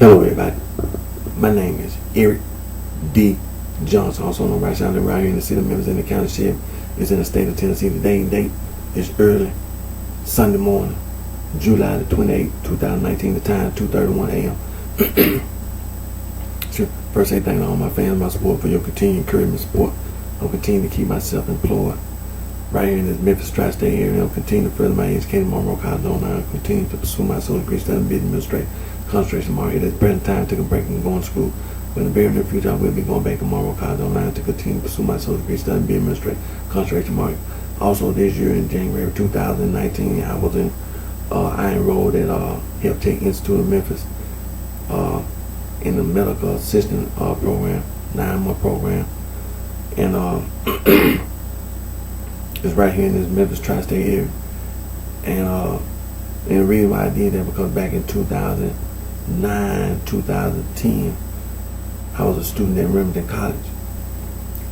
Hello everybody, my name is Eric D. Johnson, also known as BrightShine. I live right here in the city of Memphis in the county sheriff. It's in the state of Tennessee. Today's date is early Sunday morning, July the 28th, 2019. The time 2:31 a.m. So first, I thank all my fans, my support for your continued encouragement, support. I'll continue to keep myself employed right here in this Memphis tri-state area. I'll continue to further my education, Monroe College online. I'll continue to pursue my soul degree, studying business administration, concentration market. At the present time, I took a break and going to school. But in the very near future, I will be going back to Monroe College online to continue to pursue my soul degree, studying business administration, concentration market. Also, this year in January 2019, I enrolled at Health Tech Institute of Memphis in the medical assistant program, 9-month program, and it's right here in this Memphis tri-state area. And the reason why I did that because back in 2009, 2010, I was a student at Remington College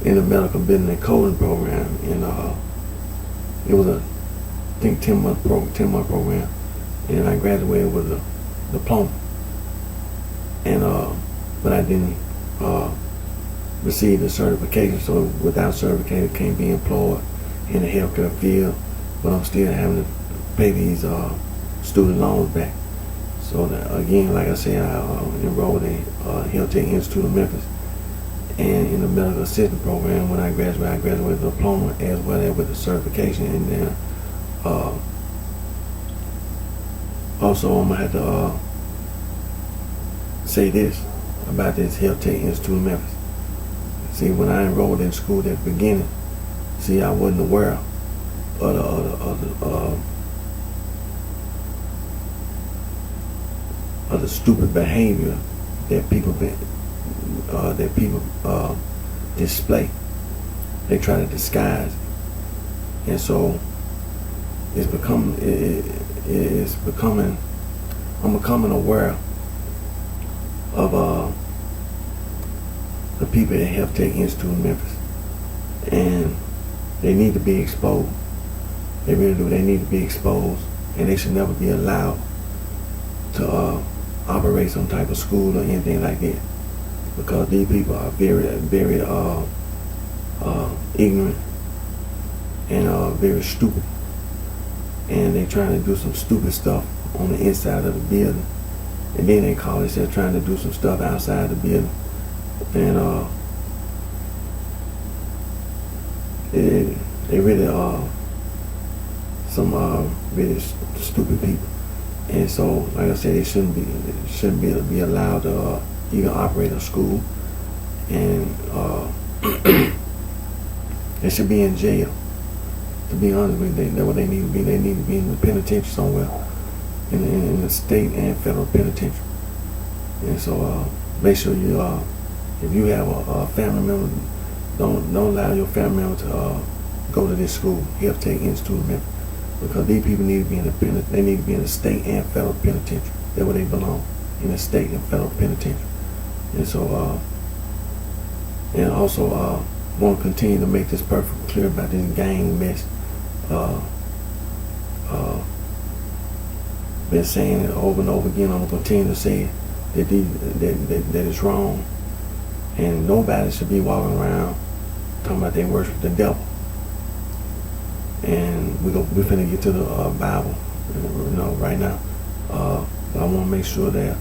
in the medical business and coding program, and it was a 10-month program, and I graduated with a diploma. And but I didn't receive the certification, so without certification, I can't be employed in the healthcare field. But I'm still having to pay these student loans back. So that, again, like I said, I enrolled in Health Tech Institute of Memphis, and in the medical assistant program. When I graduated with a diploma as well as with a certification. And then also I'm gonna have to say this about this Health Tech Institute of Memphis. See, when I enrolled in school at the beginning, see, I wasn't aware of the stupid behavior that people display. They try to disguise it. And so I'm becoming aware of the people at Health Tech Institute of Memphis, and they need to be exposed. They really do. They need to be exposed, and they should never be allowed to operate some type of school or anything like that, because these people are very, very ignorant and very stupid, and they're trying to do some stupid stuff on the inside of the building, and then they call themselves trying to do some stuff outside the building, and they really some really stupid people. And so, like I said, they shouldn't be allowed to even operate a school, and they should be in jail. To be honest with you, that's what they need to be. They need to be in the penitentiary somewhere, in the state and federal penitentiary. And so, make sure you, if you have a family member, don't allow your family member to go to this school, Health Tech Institute of Memphis. Because these people need to be in they need to be in the state and federal penitentiary. That's where they belong, in the state and federal penitentiary. And so, and also, want to continue to make this perfectly clear about this gang mess. Been saying it over and over again. I'm gonna continue to say it, that it's wrong, and nobody should be walking around talking about they worship the devil. And we're finna get to the Bible, right now. But I want to make sure that,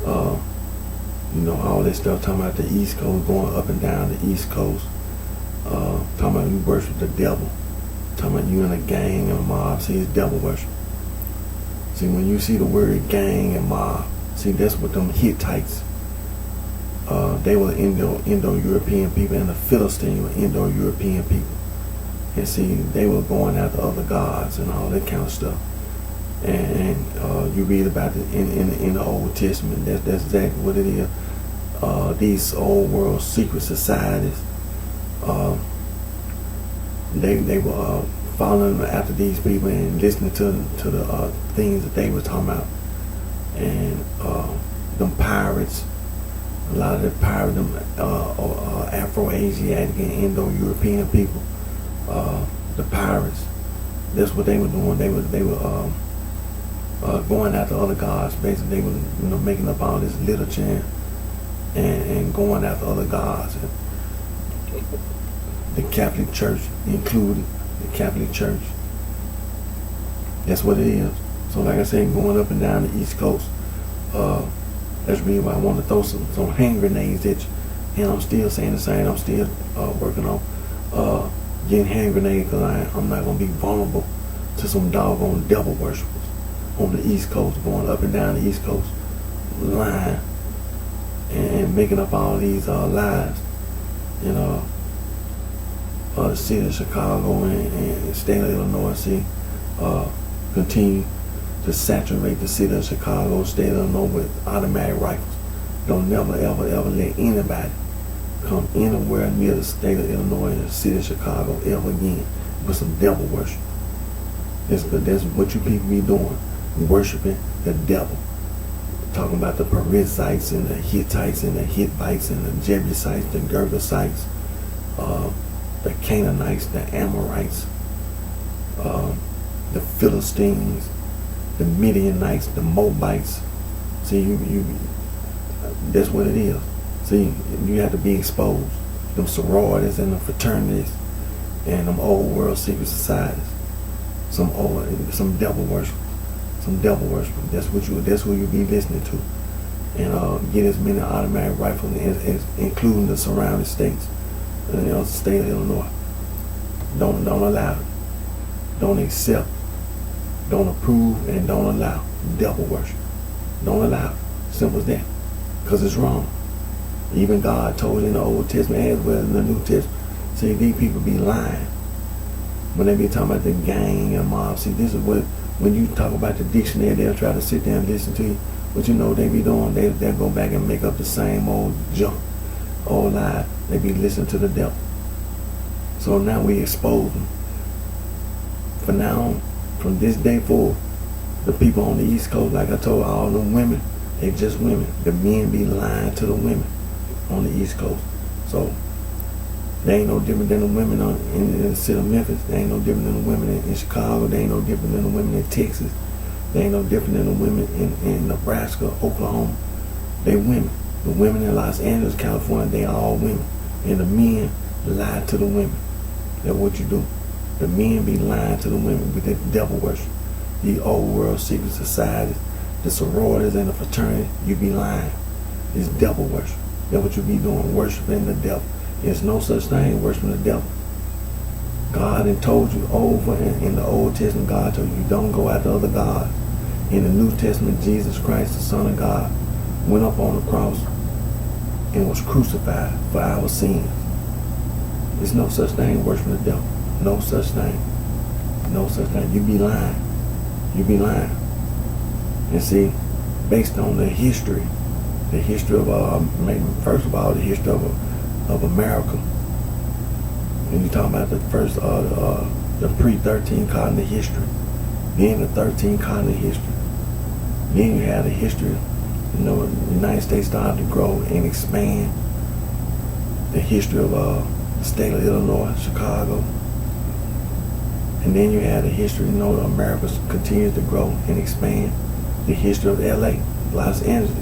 all this stuff talking about the East Coast, going up and down the East Coast, talking about you worship the devil, talking about you in a gang and a mob. See, it's devil worship. See, when you see the word gang and mob, see, that's what them Hittites, they were Indo-European people, and the Philistines were Indo-European people. And see, they were going after other gods and all that kind of stuff. And you read about it in the Old Testament. That's exactly what it is. These old world secret societies, they were following after these people and listening to the things that they were talking about. And them pirates, a lot of the pirates, them Afro-Asiatic and Indo-European people. The pirates, that's what they were doing. They were going after other gods. Basically, they were making up all this literature and going after other gods. And the Catholic Church included. The Catholic Church. That's what it is. So like I said, going up and down the East Coast, that's really why I want to throw some hand grenades at you. And I'm still saying the same. I'm still working on getting hand grenades because I'm not going to be vulnerable to some doggone devil worshippers on the East Coast, going up and down the East Coast, lying and making up all these lies. The city of Chicago and the state of Illinois, continue to saturate the city of Chicago, state of Illinois with automatic rifles. Don't never, ever, ever let anybody come anywhere near the state of Illinois and the city of Chicago ever again with some devil worship. That's what you people be doing, worshiping the devil. Talking about the Perizzites and the Hittites and the Hittites and the Jebusites, the Girgasites, the Canaanites, the Amorites, the Philistines, the Midianites, the Moabites. See, that's what it is. See, you have to be exposed. Them sororities and the fraternities and them old world secret societies. Some devil worship. Some devil worship. That's who you be listening to. And get as many automatic rifles as including the surrounding states. State of Illinois. Don't allow it. Don't accept. Don't approve and don't allow devil worship. Don't allow it. Simple as that. Because it's wrong. Even God told in the Old Testament as well as in the New Testament. See, these people be lying when they be talking about the gang and mob. See, this is what, when you talk about the dictionary, they'll try to sit there and listen to you. But you know what they be doing? They'll go back and make up the same old junk, old lie. They be listening to the devil. So now we expose them. From now on, from this day forward, the people on the East Coast, like I told all them women, they just women. The men be lying to the women on the East Coast. So they ain't no different than the women in the city of Memphis. They ain't no different than the women in Chicago. They ain't no different than the women in Texas. They ain't no different than the women in Nebraska, Oklahoma. They women. The women in Los Angeles, California, they all women. And the men lie to the women. That's what you do. The men be lying to the women with that devil worship. The old world secret societies, the sororities and the fraternity, you be lying. It's devil worship. That's what you be doing, worshiping the devil. There's no such thing as worshiping the devil. God had told you over in the Old Testament, God told you don't go after other gods. In the New Testament, Jesus Christ, the Son of God, went up on the cross and was crucified for our sins. There's no such thing as worshiping the devil. No such thing. No such thing. You be lying. You be lying. And see, based on the history of, maybe first of all, the history of America. And you talking about the first, the pre-13 continent history. Then the 13 continent history. Then you have the history, the United States started to grow and expand. The history of the state of Illinois, Chicago. And then you have the history, America continues to grow and expand. The history of LA, Los Angeles.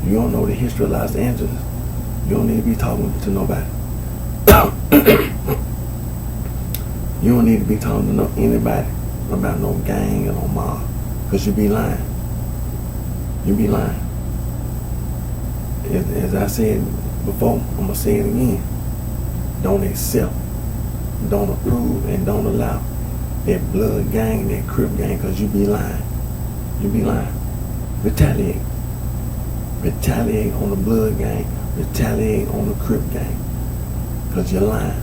You don't know the history of Los Angeles, you don't need to be talking to nobody. You don't need to be talking to anybody about no gang or no mob, because you be lying. You be lying. As I said before, I'm going to say it again. Don't accept, don't approve, and don't allow that blood gang, that Crip gang, because you be lying. You be lying. Retaliate. Retaliate on the blood gang. Retaliate on the Crip gang. Because you're lying.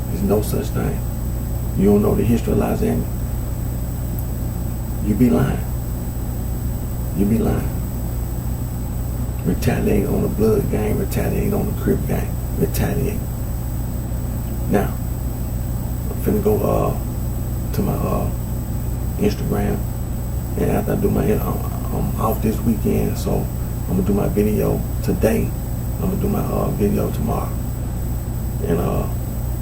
There's no such thing. You don't know the history of Los Angeles. You be lying. You be lying. Retaliate on the blood gang. Retaliate on the Crip gang. Retaliate. Now, I'm finna go to my Instagram, and after I do my, I'm off this weekend, so I'm gonna do my video today. I'm gonna do my video tomorrow, and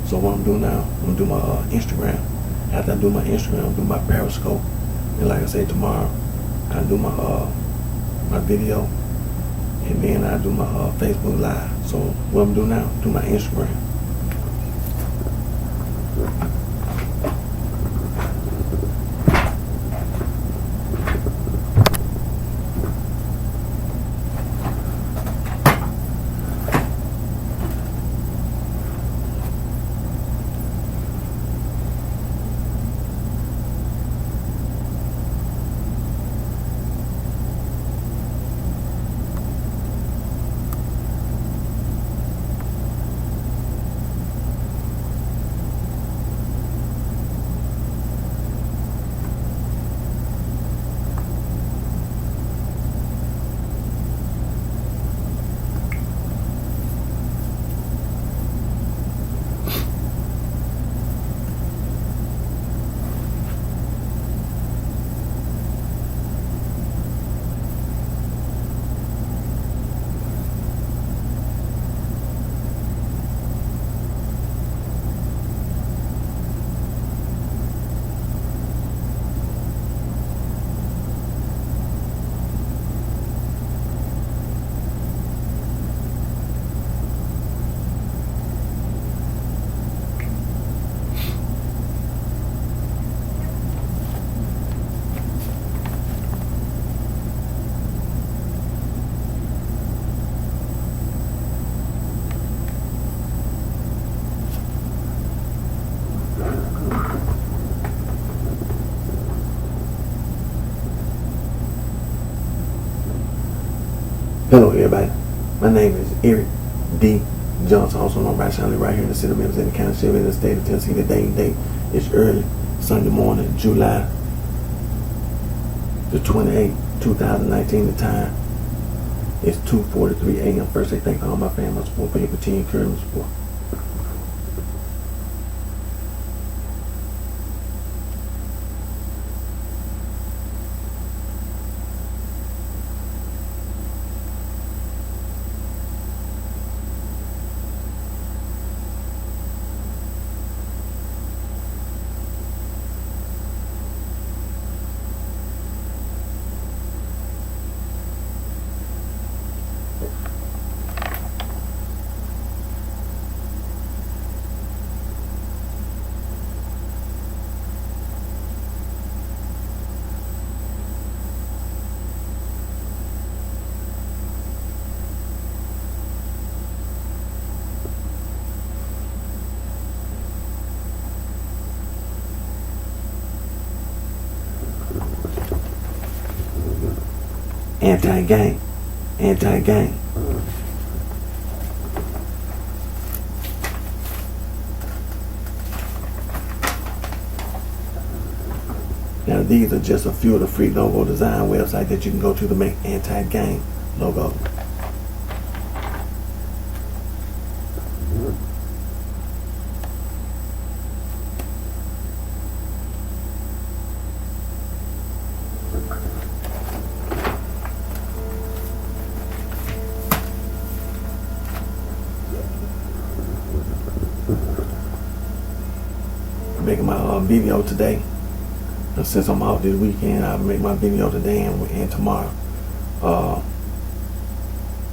so what I'm doing now, I'm gonna do my Instagram. After I do my Instagram, I'm gonna do my Periscope, And like I said, tomorrow I do my video, and then I do my Facebook Live. So what I'm doing now, do my Instagram. Hello everybody, my name is Eric D. Johnson, also known as BrightShine, right here in the city of Memphis in the county of in the state of Tennessee. Today and date is early Sunday morning, July the 28th, 2019. The time is 2:43 a.m. First, I thank all my family, my support for your continued encouragement support. Anti-gang, anti-gang. Now these are just a few of the free logo design websites that you can go to make anti-gang logo. Making my video today. Since I'm out this weekend, I'll make my video today and tomorrow.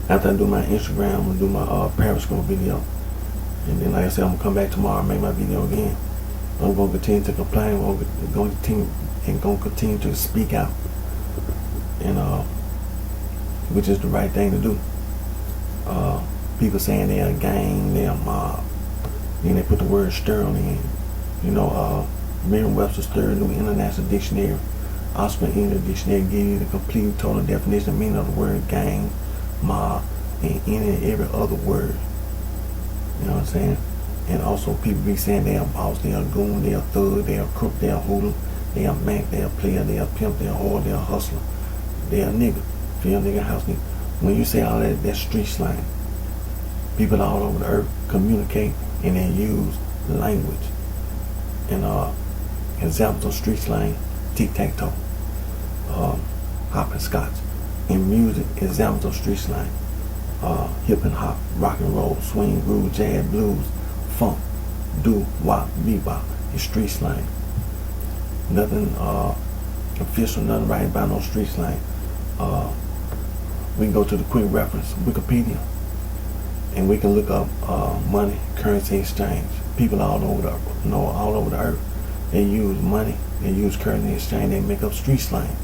After I do my Instagram, I'm gonna do my Periscope video, and then like I said, I'm gonna come back tomorrow and make my video again. I'm gonna continue to complain. I'm gonna continue to speak out, and which is the right thing to do. People saying they're a gang, they're a mob, then they put the word sterling in. You know, Merriam-Webster's Third New International Dictionary, Oxford English Dictionary give you the complete total definition and meaning of the word gang, mob, and any and every other word. You know what I'm saying? And also people be saying they're a boss, they're a goon, they're a thug, they're a crook, they're a hoodlum, they're a Mac, they're a player, they're a pimp, they're a whore, they're a hustler, they're a nigga, field nigga, house nigga. When you say all that, that's street slang. People all over the earth communicate and they use language. And examples of street slang, tic-tac-toe, hop and scotch. In music, examples of street slang, hip and hop, rock and roll, swing, groove, jazz, blues, funk, doo, wop, bebop, is street slang. Nothing official, nothing right about no street slang. We can go to the quick reference, Wikipedia, and we can look up money, currency exchange. People all over the earth, they use money, they use currency exchange, they make up street slang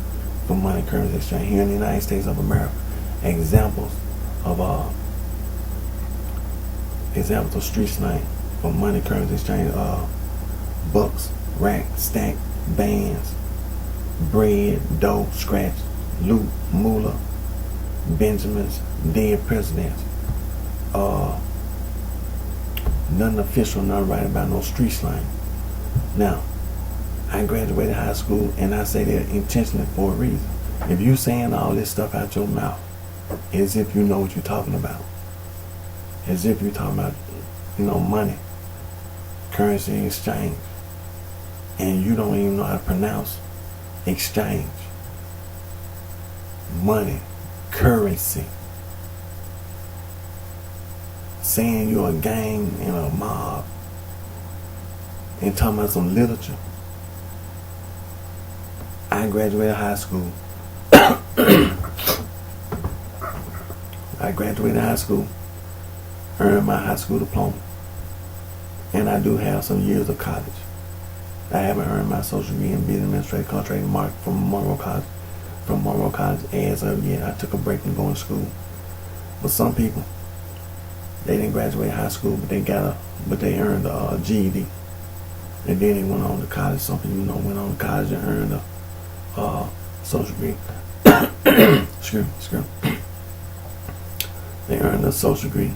for money, currency exchange. Here in the United States of America, examples of street slang for money, currency exchange: bucks, rack, stack, bands, bread, dough, scratch, loot, moolah, Benjamins, dead presidents. Nothing official, nothing right about no street slang. Now, I graduated high school, and I say that intentionally for a reason. If you saying all this stuff out your mouth, as if you know what you're talking about, as if you're talking about, money, currency exchange, and you don't even know how to pronounce exchange, money, currency, saying you're a gang and a mob, and talking about some literature. I graduated high school. Earned my high school diploma, and I do have some years of college. I haven't earned my social degree in business administration, contract and marketing from Monroe College as of yet. I took a break from going to school. But some people, they didn't graduate high school, but they earned a GED, and then they went on to college. Some people, went on to college and earned a social degree. Excuse me. They earned a social degree,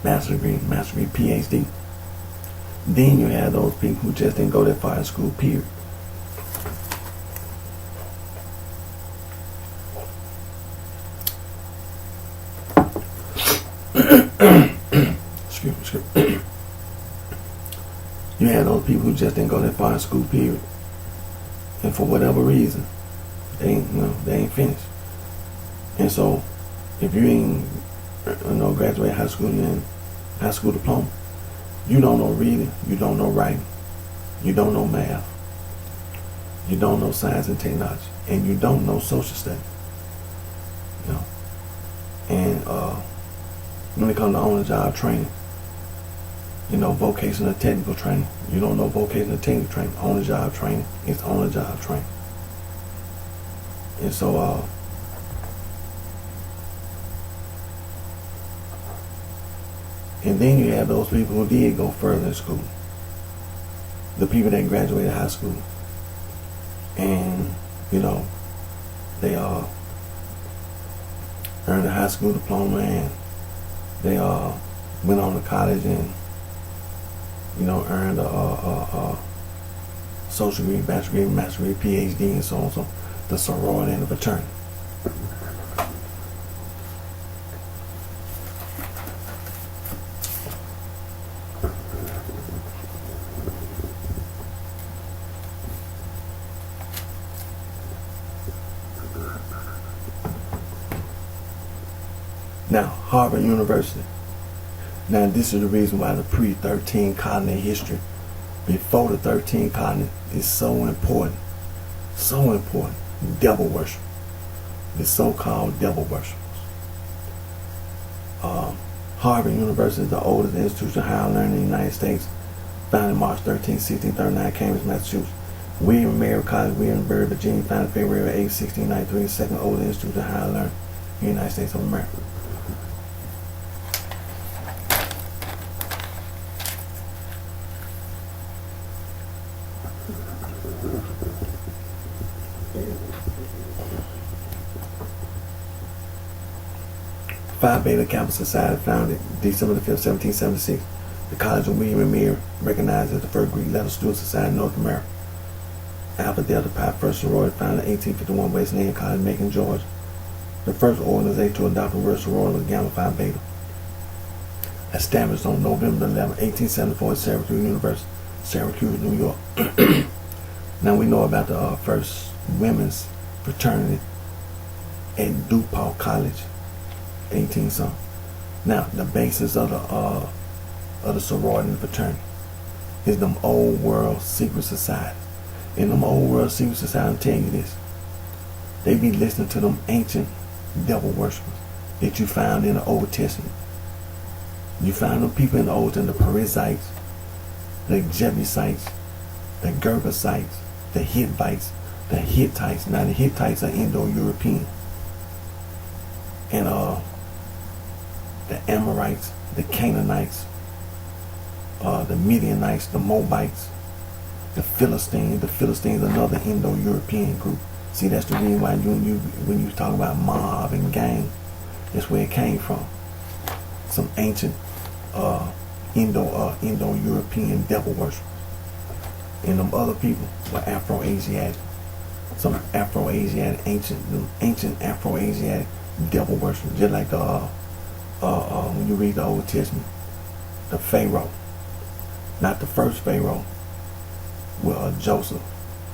master's degree, PhD. Then you have those people who just didn't go that far in school, period. Excuse me. You have those people who just didn't go that far in school, period. And for whatever reason, they ain't finished. And so, if you ain't, graduate high school and high school diploma, you don't know reading, you don't know writing, you don't know math, you don't know science and technology, and you don't know social studies. And when it comes to on-the-job training, vocational technical training, you don't know vocational technical training. On-the-job training is on-the-job training. And so, and then you have those people who did go further in school. The people that graduated high school. And, they earned a high school diploma, and they went on to college and, earned a social degree, bachelor's degree, master's degree, PhD, and so on. So the sorority and the fraternity. Now, Harvard University. Now, this is the reason why the pre-13 colony history, before the 13 colony, is so important. So important. Devil worship. The so-called devil worshippers. Harvard University is the oldest institution of higher learning in the United States, founded March 13, 1639, Cambridge, Massachusetts. William and Mary College, Williamsburg, Virginia, founded February 8, 1693, the second oldest institution of higher learning in the United States of America. Phi Beta Kappa Society, founded December the 5th, 1776. The College of William and Mary, recognized as the first Greek letter student society in North America. Alpha Delta Pi First Sorority, founded in 1851, Wesleyan College, Macon, Georgia. The first organization to adopt the word sorority was Gamma Phi Beta. Established on November 11, 1874 at Syracuse University, Syracuse, New York. Now we know about the first women's fraternity at DePaul College, 18-something. Now the basis of the sorority and fraternity is them old world secret societies. In them old world secret society, tell you this. They be listening to them ancient devil worshippers that you found in the Old Testament. You find them people in the Old Testament, the Perizzites, the Jebusites, the Girgasites, the Hivites, the Hittites. Now the Hittites are Indo-European. And the Amorites, the Canaanites, the Midianites, the Moabites, the Philistines. The Philistines are another Indo-European group. See, that's the reason why when you talk about mob and gang, that's where it came from. Some ancient Indo-European devil worship. And them other people were Afro-Asiatic. Some Afro-Asiatic, ancient Afro-Asiatic devil worship. Just like when you read the Old Testament, the Pharaoh. Not the first Pharaoh, with Joseph,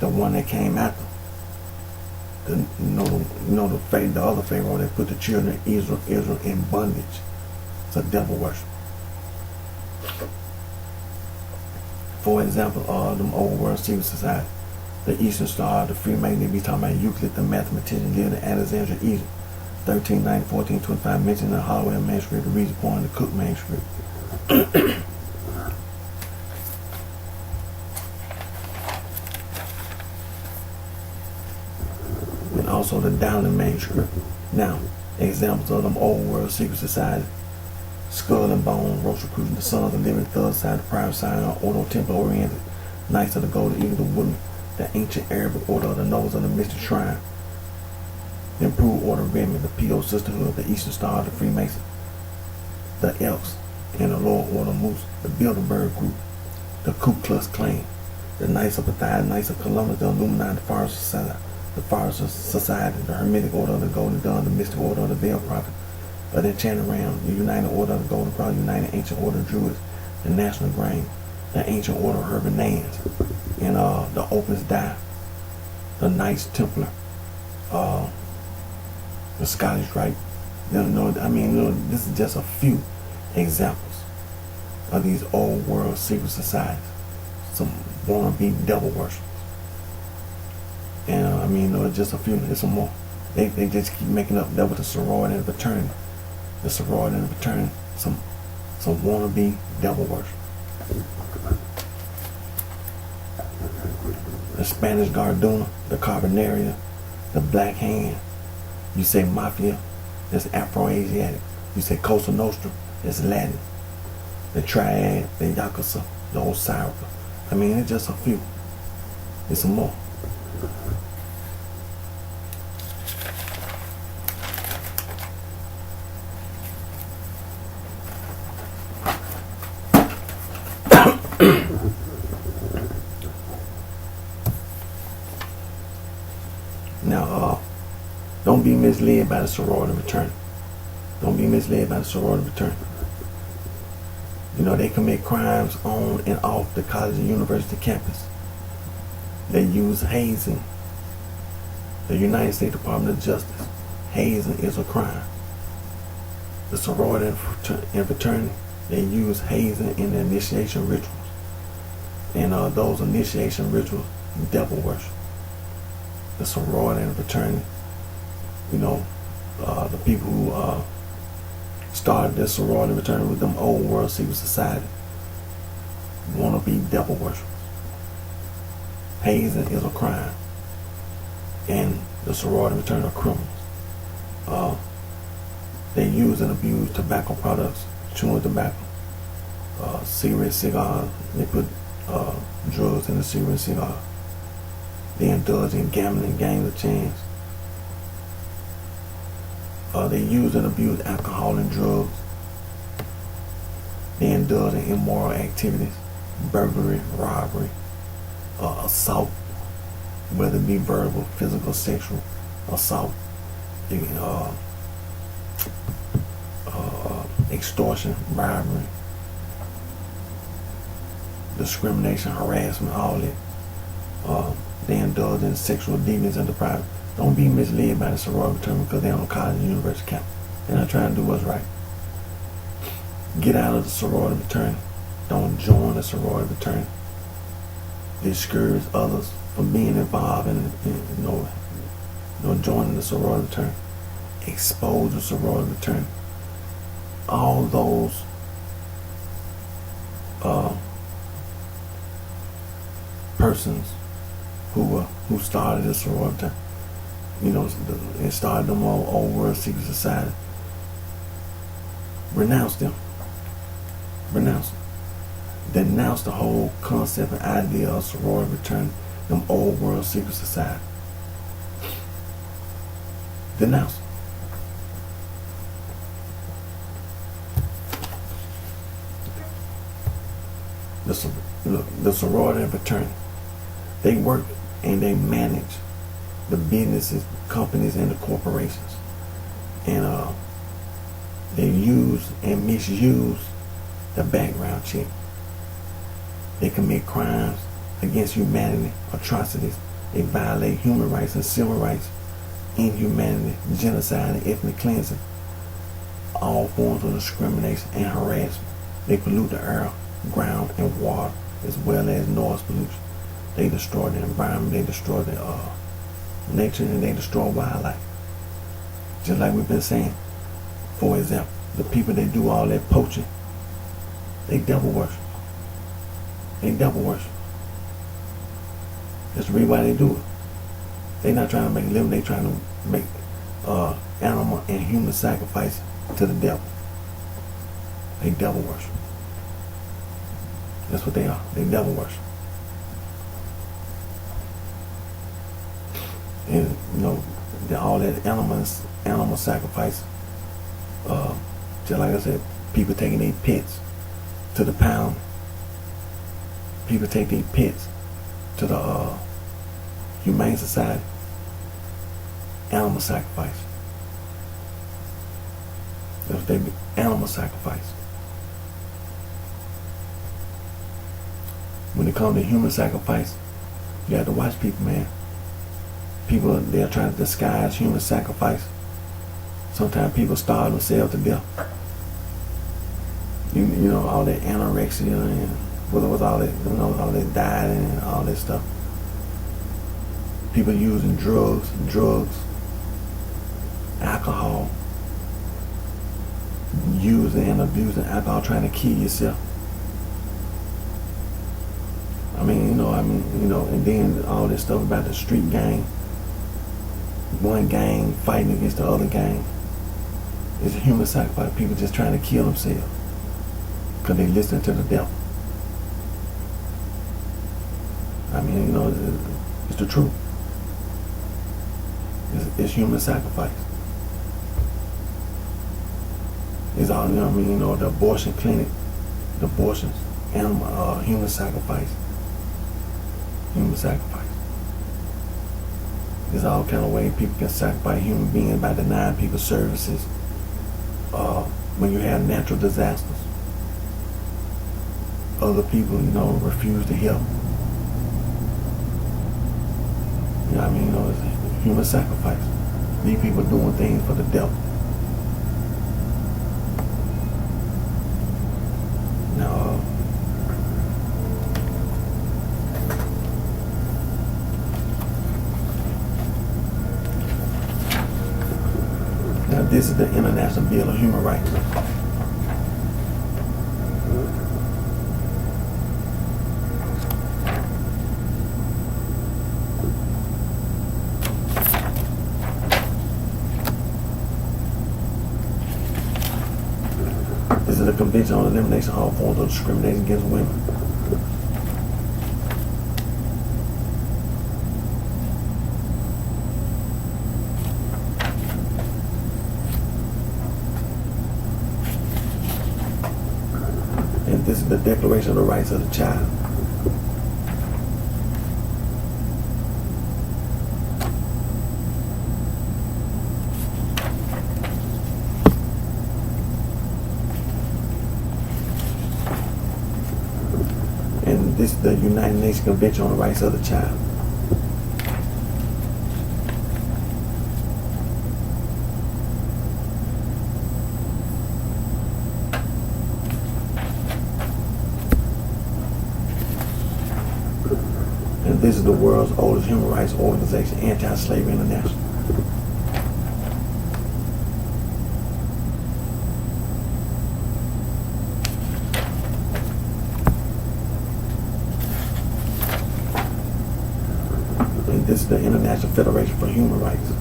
the one that came after. The other Pharaoh that put the children of Israel in bondage. It's a devil worship. For example, them old world secret society, the Eastern Star, the Freemason, they be talking about Euclid, the mathematician, lived in Alexandria, Egypt, 1390, 1425, mentioned in the Holloway manuscript, the Regent Point, the Cook manuscript. And also the Dowling manuscript. Now, examples of them old world secret society: Skull and Bone, Rosicrucian, the Sons of the Living, Third Side, the Private Side, Ordo Temple Oriented, Knights of the Golden Eagle, the Woodman, the Ancient Arabic Order of the Nobles of the Mystic Shrine, the Improved Order of Redmond, the P.O. Sisterhood, the Eastern Star, the Freemason, the Elks, and the Lower Order of Moose, the Bilderberg Group, the Ku Klux Klan, the Knights of Matthias, Knights of Columbus, the Illuminati, the Forest Society, the Hermetic Order of the Golden Dawn, the Mystic Order of the Veil Prophet, the Enchanted Realm, the United Order of the Golden Cross, United Ancient Order of Druids, the National Grain, the Ancient Order of Herbanans, and the Opus Dei, the Knights Templar, the Scottish Rite. This is just a few examples of these old world secret societies, some wannabe devil worshippers. And just a few, there's some more. They just keep making up that with the sorority and the fraternity. The sorority and the fraternity, some wannabe devil worship. The Spanish Garduna, the Carbonaria, the Black Hand. You say Mafia, that's Afro-Asiatic. You say Cosa Nostra, that's Latin. The Triad, the Yakuza, the Osirica. It's just a few. There's some more. Now, don't be misled by the sorority fraternity. Don't be misled by the sorority fraternity. They commit crimes on and off the college and university campus. They use hazing. The United States Department of Justice. Hazing is a crime. The sorority and fraternity, they use hazing in the initiation rituals. And those initiation rituals, devil worship. The sorority and fraternity, the people who started this sorority and fraternity with them old world secret society want to be devil worshippers. Hazing is a crime, and the sorority and fraternity are criminals. They use and abuse tobacco products, chewing tobacco, cigarette cigars. They put drugs in the cigarette cigar. They indulge in gambling, games of chance. They use and abuse alcohol and drugs. They indulge in immoral activities, burglary, robbery, assault, whether it be verbal, physical, sexual assault, extortion, bribery, discrimination, harassment, all that. They indulge in sexual deviance and depravity. Don't be misled by the sorority fraternity because they're on college and university campus. They're not trying to do what's right. Get out of the sorority fraternity. Don't join the sorority fraternity. discourage others from being involved in joining the sorority fraternity, expose the sorority fraternity. All those persons who started the sorority fraternity, it started them old world secret society. Renounce them. Renounce them. Denounce the whole concept and idea of sorority fraternity, them old world secret society. Denounce them. The sorority fraternity, they work and they manage the businesses, companies, and the corporations, and they use and misuse the background check. They commit crimes against humanity, atrocities. They violate human rights and civil rights, inhumanity, genocide, and ethnic cleansing, all forms of discrimination and harassment. They pollute the air, ground, and water, as well as noise pollution. They destroy the environment, they destroy the nature, and they destroy wildlife. Just like we've been saying, for example, the people that do all that poaching, they devil worship. They devil worship. That's the reason why they do it. They're not trying to make a living, they're trying to make animal and human sacrifice to the devil. They devil worship. That's what they are. They devil worship. And all that animal sacrifice. Just like I said, people taking their pets to the pound. People take their pets to the Humane Society. Animal sacrifice. That's what they do. Animal sacrifice. When it comes to human sacrifice, you have to watch people, man. People, they're trying to disguise human sacrifice. Sometimes people starve themselves to death. All that anorexia and with all that, all that dieting and all that stuff. People using drugs, alcohol, using and abusing alcohol, trying to kill yourself. And then all this stuff about the street gang. One gang fighting against the other gang. It's a human sacrifice. People just trying to kill themselves because they listen to the devil. It's the truth. It's human sacrifice. It's all, the abortion clinic, the abortions, animal, human sacrifice. Human sacrifice. There's all kind of ways people can sacrifice human beings by denying people services. When you have natural disasters, other people, refuse to help. It's human sacrifice. These people doing things for the devil. Now this is the International Bill of Human Rights. This is the Convention on Elimination of All Forms of Discrimination Against Women. And this is the Declaration of the Rights of the Child. And this is the United Nations Convention on the Rights of the Child. is the world's oldest human rights organization, Anti-Slavery International. And this is the International Federation for Human Rights.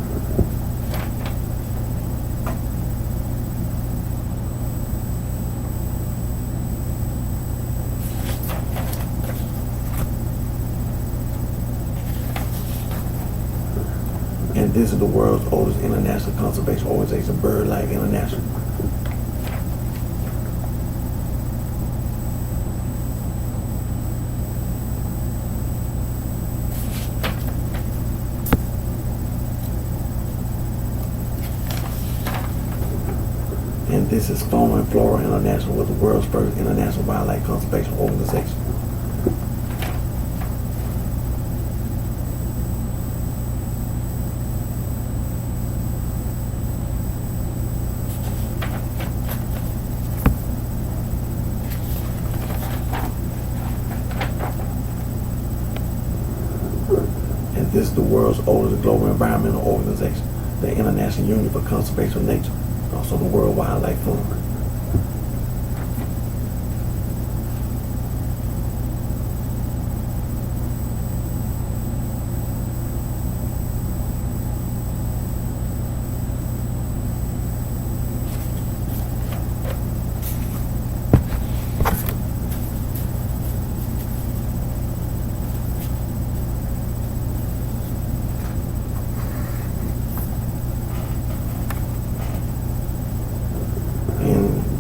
And this is the world's oldest international conservation organization, BirdLife International. And this is Fauna and Flora International, was the world's first international wildlife conservation organization. And this is the world's oldest global environmental organization, the International Union for Conservation of Nature, also the World Wildlife Fund.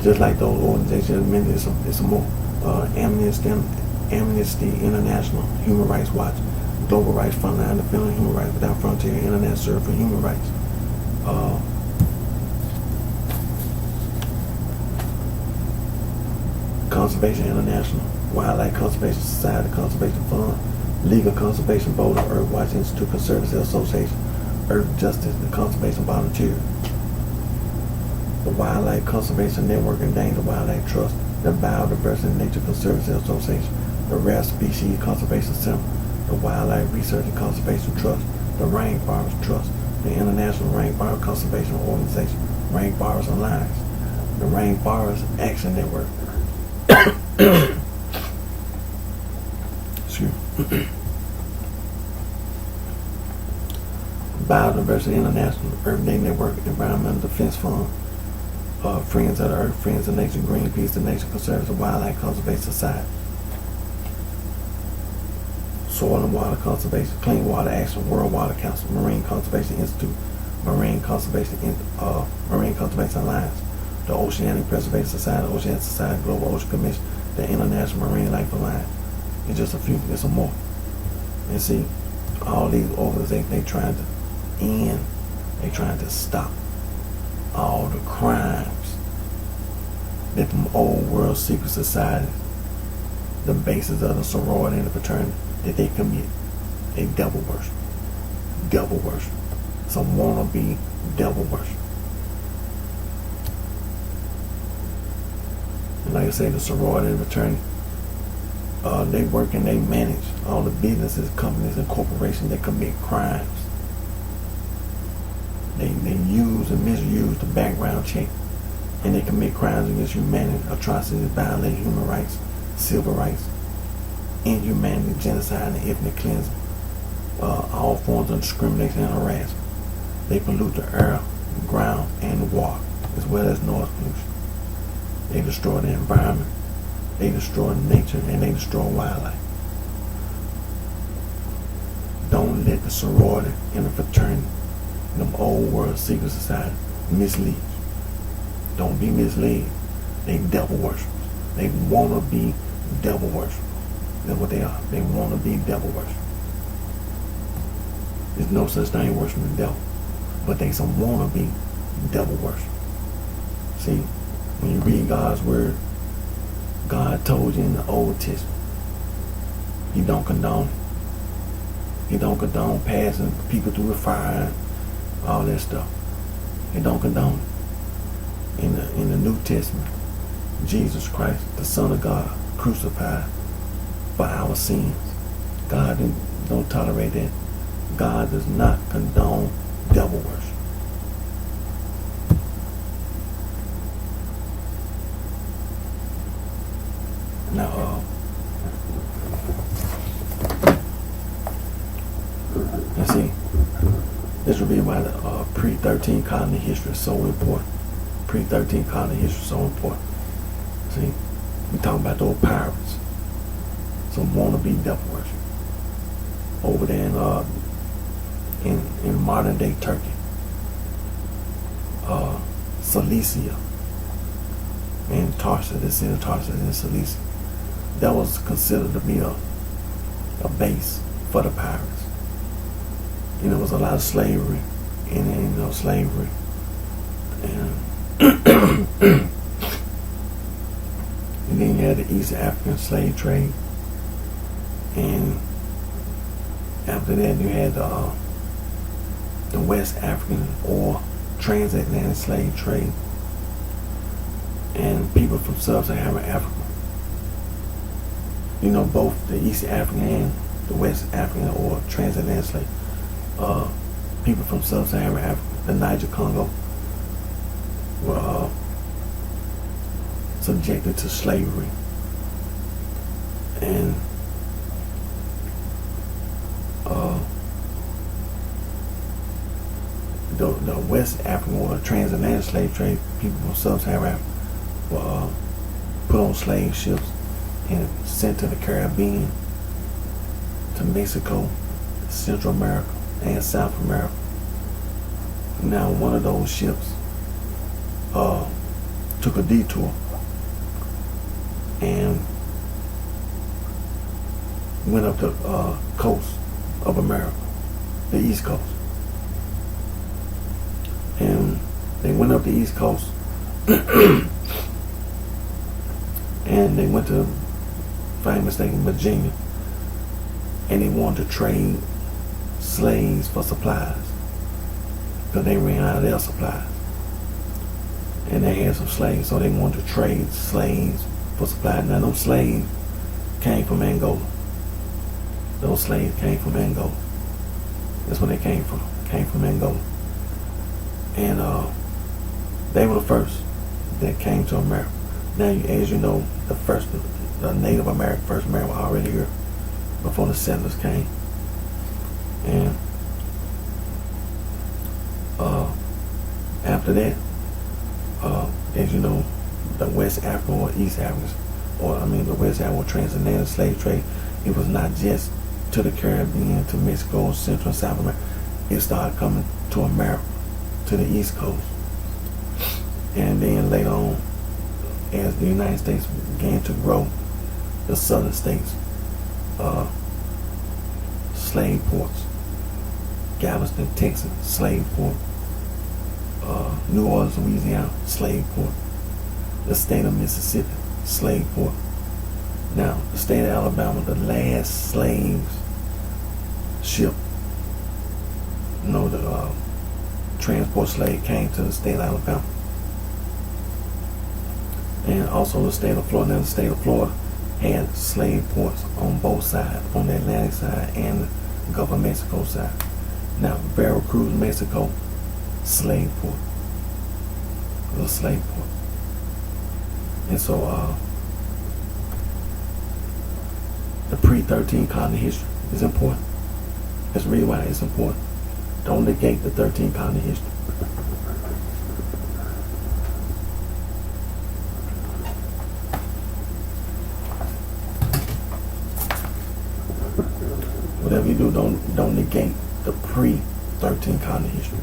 Just like those organizations, many it's some more. Amnesty International, Human Rights Watch, Global Rights Frontline, Defending Human Rights Without Frontier, Internet Serve for Human Rights. Conservation International, Wildlife Conservation Society, Conservation Fund, Legal Conservation Board, Earth Watch Institute, Conservancy Association, Earth Justice, the Conservation Volunteer, the Wildlife Conservation Network and Endangered Wildlife Trust, the Biodiversity Nature Conservancy Association, the Rare Species Conservation Center, the Wildlife Research and Conservation Trust, the Rainforest Trust, the International Rainforest Conservation Organization, Rainforest Alliance, the Rainforest Action Network. Excuse me. Biodiversity International, Earth Day Network, Environmental Defense Fund, Friends of the Earth, Friends of Nature, Greenpeace, the Nature Conservancy, Wildlife Conservation Society, Soil and Water Conservation, Clean Water Action, World Water Council, Marine Conservation Institute, Marine Conservation Alliance, the Oceanic Preservation Society, Oceanic Society, Global Ocean Commission, the International Marine Life Alliance. It's just a few, there's some more. And see, all these organizations, they trying to end, they trying to stop all the crimes that them old world secret societies, the basis of the sorority and the fraternity, that they commit. They devil worship. Devil worship. Some wannabe devil worship. And like I say, the sorority and fraternity, they work and they manage all the businesses, companies, and corporations that commit crimes. They use and misuse the background check, and they commit crimes against humanity, atrocities, violate human rights, civil rights, inhumanity, genocide, and ethnic cleansing, all forms of discrimination and harassment. They pollute the air, the ground, and the water, as well as noise pollution. They destroy the environment, they destroy nature, and they destroy wildlife. Don't let the sorority and the fraternity, them old world secret society, mislead you. Don't be misled. They devil worshippers. They want to be devil worshippers. That's what they are. They want to be devil worshippers. There's no such thing worshiping the devil, but they some want to be devil worshippers. See, when you read God's word, God told you in the Old Testament, He don't condone it. He don't condone passing people through the fire and all that stuff. He don't condone it. In the New Testament, Jesus Christ, the Son of God, crucified for our sins. God don't tolerate that. God does not condone devil worship. Now, let's see. This will be why the pre-13 colony history is so important. Pre-13 colony history is so important. See, we talking about those pirates, some wannabe devil worship over there in modern day Turkey, Cilicia, and Tarsus, the city of Tarsus in Cilicia. That was considered to be a base for the pirates. There was a lot of slavery in slavery, and and then you had the East African slave trade, and after that you had the West African or transatlantic slave trade, and people from sub-Saharan Africa. Both the East African and the West African or transatlantic slave. People from sub-Saharan Africa, the Niger Congo, were subjected to slavery, and the West African or transatlantic slave trade, people from sub-Saharan Africa were put on slave ships and sent to the Caribbean, to Mexico, Central America, and South America. Now, one of those ships took a detour and went up the coast of America, the East Coast. And they went up the East Coast and they went to, if I'm mistaken, Virginia, and they wanted to trade slaves for supplies because they ran out of their supplies, and they had some slaves, so they wanted to trade slaves for supplies. Now, those slaves came from Angola. Those slaves came from Angola. That's where they came from. Came from Angola, and they were the first that came to America. Now, as you know, the Native American, first American, were already here before the settlers came. And after that, as you know, the West African or East Africans, the West African transatlantic slave trade, it was not just to the Caribbean, to Mexico, Central and South America. It started coming to America, to the East Coast. And then later on, as the United States began to grow, the southern states, slave ports, Galveston, Texas, slave port, New Orleans, Louisiana, slave port, the state of Mississippi, slave port. Now, the state of Alabama, the last slave ship, the transport slave came to the state of Alabama. And also the state of Florida. Now, the state of Florida had slave ports on both sides, on the Atlantic side and the Gulf of Mexico side. Now, Veracruz, Mexico, slave port. It was a slave port. And so, the pre-13 colony history is important. That's really why it's important. Don't negate the 13 colony history. Whatever you do, don't negate the pre-13 colony history.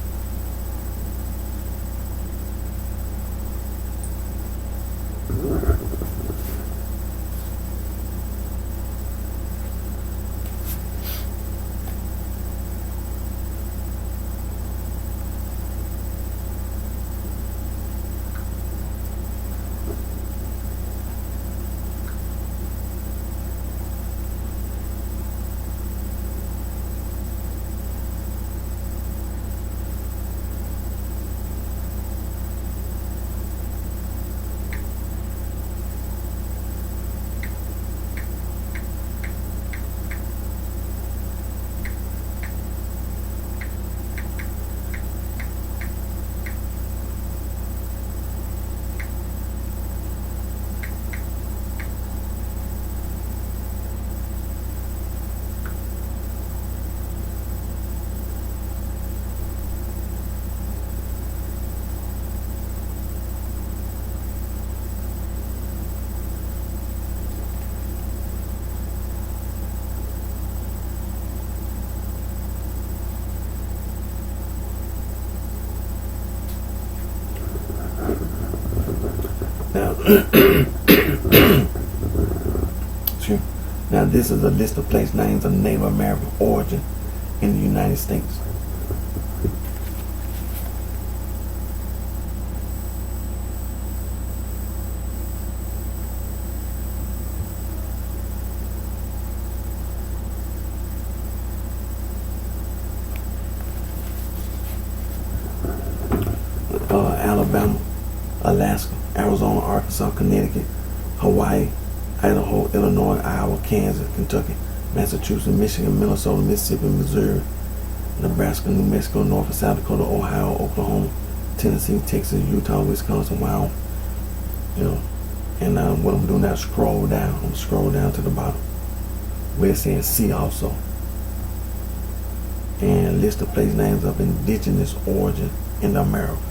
Excuse me. Now this is a list of place names of Native American origin in the United States. Alabama, Alaska, Arizona, Arkansas, Connecticut, Hawaii, Idaho, Illinois, Iowa, Kansas, Kentucky, Massachusetts, Michigan, Minnesota, Mississippi, Missouri, Nebraska, New Mexico, North and South Dakota, Ohio, Oklahoma, Tennessee, Texas, Utah, Wisconsin, Wyoming. And what I'm doing now is scroll down. I'm going to scroll down to the bottom where it says see also. And list of place names of indigenous origin in the Americas.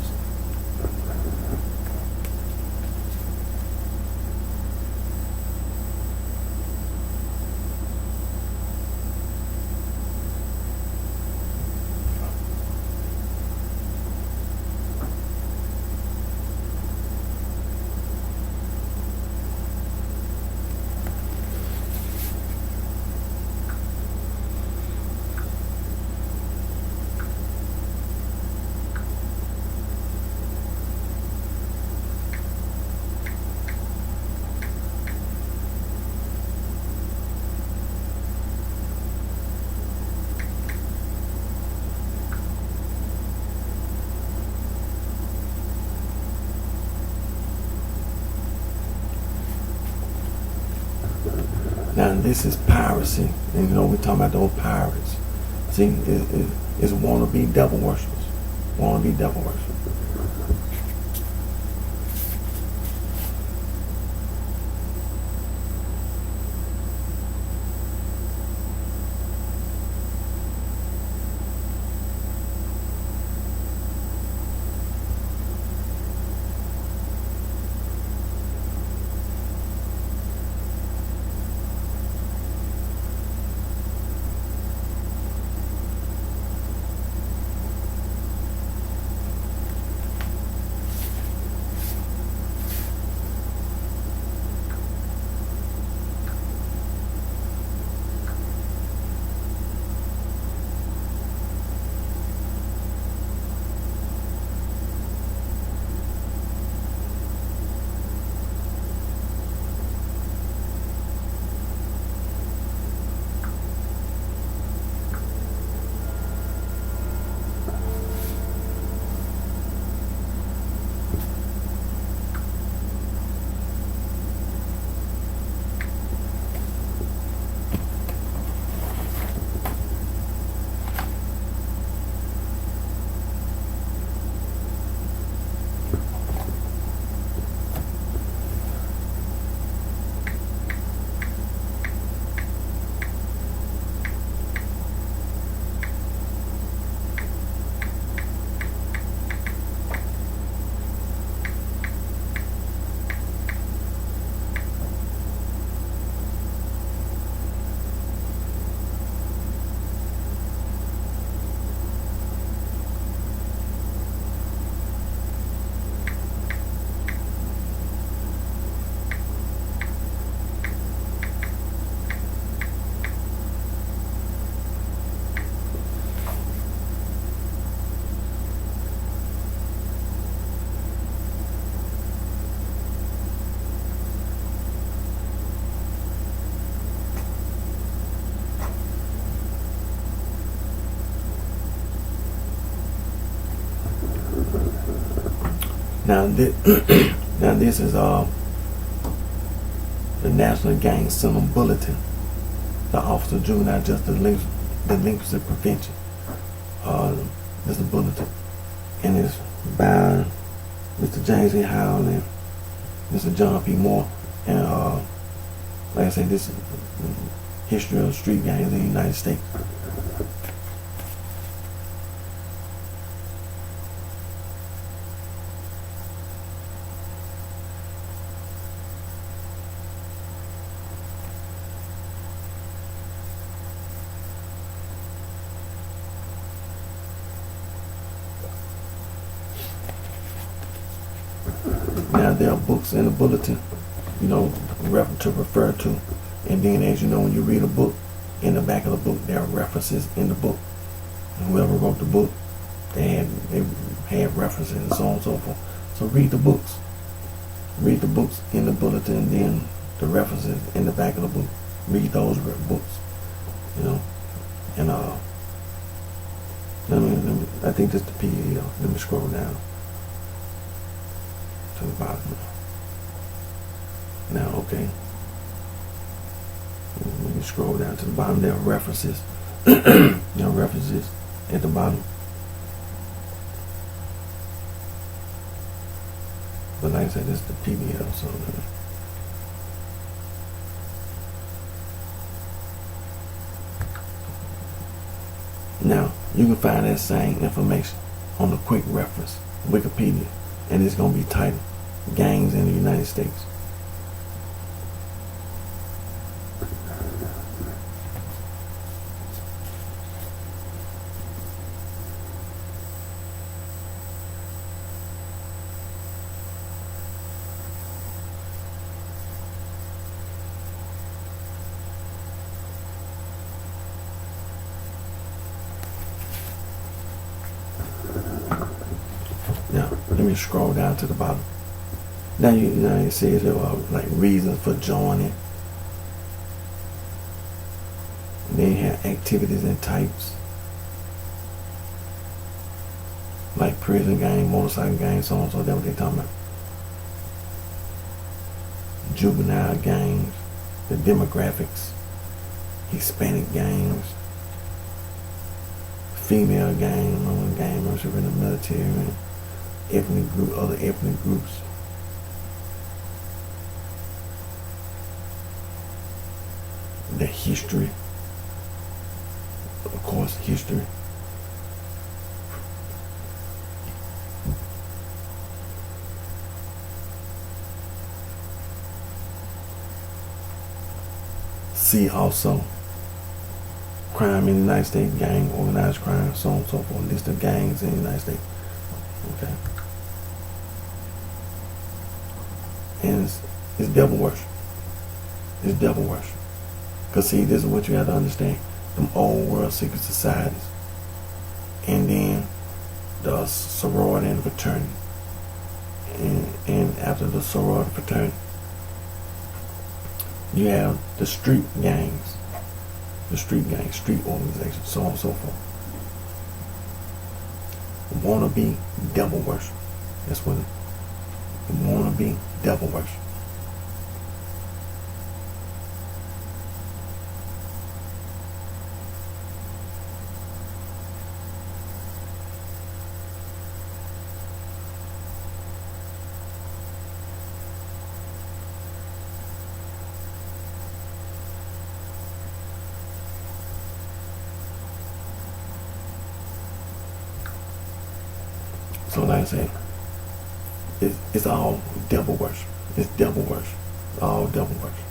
Now this is piracy, and we're talking about those pirates. See, it's wannabe devil worshippers, wannabe devil worshippers. Now this is the National Gang Center Bulletin, the Office of Juvenile Justice Delinquency Prevention. This is a bulletin, and it's by Mr. James E. Howell and Mr. John P. Moore. And like I said, this is the history of street gangs in the United States. Now there are books in the bulletin, to refer to. And then as you know, when you read a book, in the back of the book, there are references in the book. And whoever wrote the book, they had references and so on and so forth. So read the books. Read the books in the bulletin, and then the references in the back of the book. Read those books, And I think that's the PEL. Let me scroll down to the bottom now. Okay. Let me scroll down to the bottom. There are references. There are references at the bottom. But like I said, this is the PBL, so now you can find that same information on the quick reference, Wikipedia, and it's going to be titled Gangs in the United States. Now, let me scroll down to the bottom. Now, it says there are like reasons for joining. And then you have activities and types. Like prison gang, motorcycle gang, so on, so that's what they're talking about. Juvenile gangs, the demographics, Hispanic gangs, female gang membership in the military, and other ethnic groups. The history, of course, history. See also crime in the United States, gang, organized crime, so on and so forth. List of gangs in the United States. Okay. And it's devil worship. It's devil worship. Because see, this is what you have to understand. Them old world secret societies. And then the sorority and fraternity. And after the sorority fraternity, you have the street gangs. The street gangs, street organizations, so on and so forth. Wannabe devil worship. That's what it is. Wannabe devil worship. So like I said, it's all devil worship. It's devil worship. All devil worship.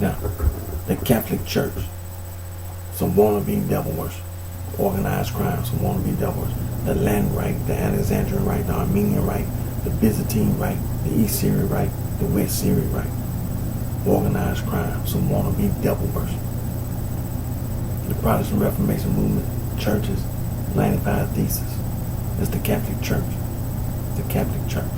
Now, the Catholic Church, some wannabe devil worship. Organized crime, some wannabe devil worship. The Latin Rite, the Alexandrian Rite, the Armenian Rite, the Byzantine Rite, the East Syrian Rite, the West Syrian Rite. Organized crime, some wannabe devil worship. The Protestant Reformation movement, churches, 95 Theses. That's the Catholic Church. The Catholic Church.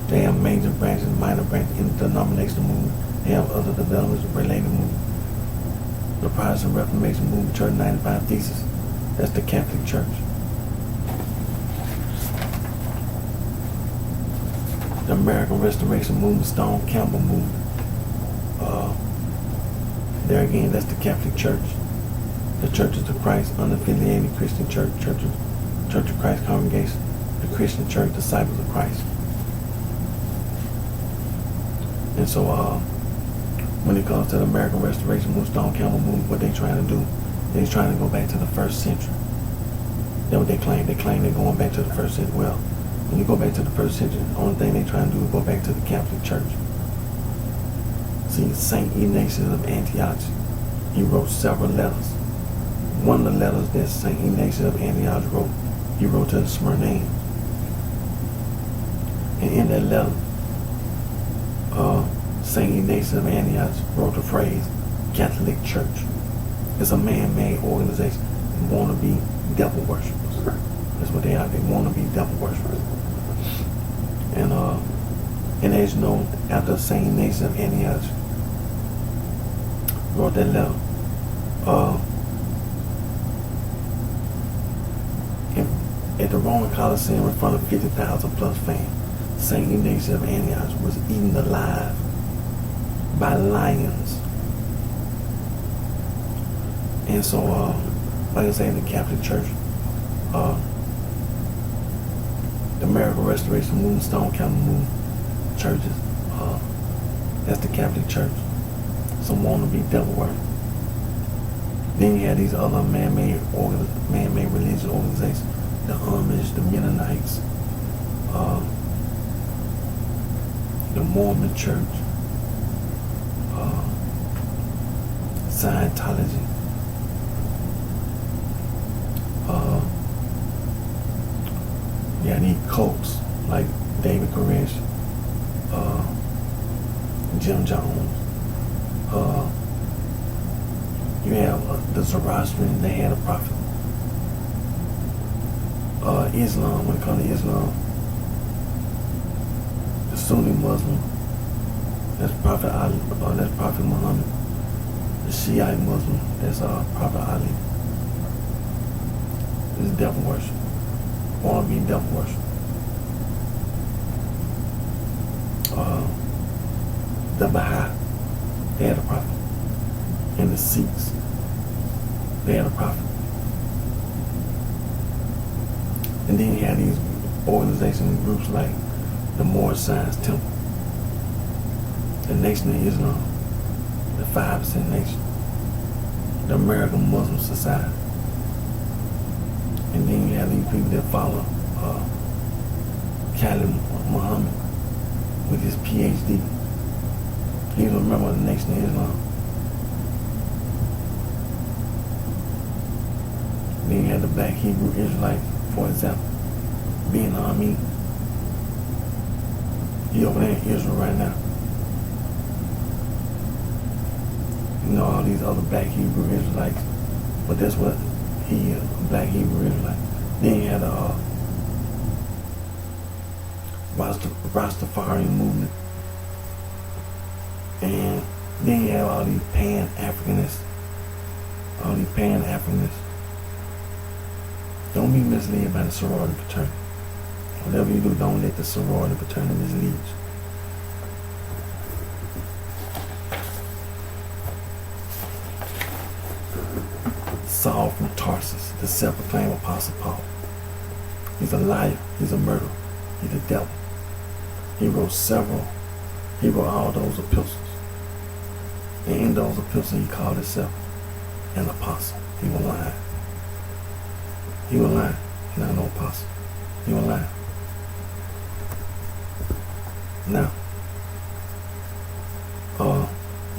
They have major branches, minor branches in the denominational movement. They have other developments related movement. The Protestant Reformation movement, church, 95 Theses. That's the Catholic Church. The American Restoration movement, Stone Campbell movement. There again, that's the Catholic Church. The Churches of Christ, unaffiliated Christian Church, Church of Christ Congregation, the Christian Church, Disciples of Christ. And so, when it comes to the American Restoration Movement, Stone Campbell movement, what they trying to do, they're trying to go back to the first century. That's what they claim. They claim they're going back to the first century. Well, when you go back to the first century, the only thing they're trying to do is go back to the Catholic Church. See, St. Ignatius of Antioch, he wrote several letters. One of the letters that St. Ignatius of Antioch wrote, he wrote to the Smyrnaeans. And in that letter, St. Ignatius of Antioch wrote the phrase, Catholic Church. It's a man-made organization. They want to be devil worshippers. That's what they are. They want to be devil worshippers. And as you know, after St. Ignatius of Antioch wrote that letter, at the Roman Colosseum in front of 50,000 plus fans, St. Ignatius of Antioch was eaten alive by lions. And so, like I say, the Catholic Church, the American Restoration Movement, Stone Campbell movement, churches, that's the Catholic Church. Some want to be devil worship. Then you have these other man-made religious organizations, the Amish, the Mennonites, the Mormon Church, Scientology, these cults like David Koresh, Jim Jones. You have the Zoroastrian, they had a prophet. Islam, when it comes to Islam, the Sunni Muslim, that's Prophet Ali, that's Prophet Muhammad. The Shiite Muslim, that's Prophet Ali. This is devil worship. Want to be devil worship. The Baha'i, they had a prophet. And the Sikhs, they had a prophet. And then you had these organizations and groups like the Moorish Science Temple, the Nation of Islam, the 5% Nation, the American Muslim Society. And then you have these people that follow Khalid Muhammad with his PhD. He's a member of the Nation of Islam. Then you had the Black Hebrew Israelites, for example, being Amin. He over there in Israel right now. You know, all these other Black Hebrew Israelites, but that's what he is, a Black Hebrew Israelite. Then you had the Rastafarian movement. And then you have all these Pan-Africanists. Don't be misled by the sorority fraternity. Whatever you do, don't let the sorority fraternity mislead you. Saul from Tarsus, the self-proclaimed Apostle Paul. He's a liar. He's a murderer. He's the devil. He wrote all those epistles. And in those epistles, he called himself an apostle. He was lying. He was lying. He's not no apostle. He was lying. Now,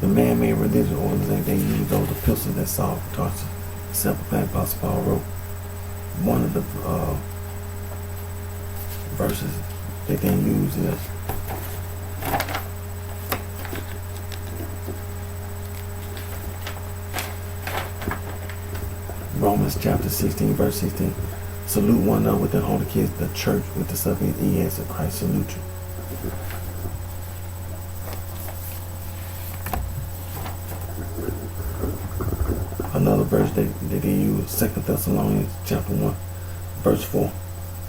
the man-made religious organization, they use those epistles that Saul from Tarsus, self-proclaimed Apostle Paul, wrote. One of the verses that they use is Romans chapter 16, verse 16. Salute one another with the holy kiss, the church with the suffix ES of Christ salute you. Another verse that they use, 2 Thessalonians chapter 1, verse 4.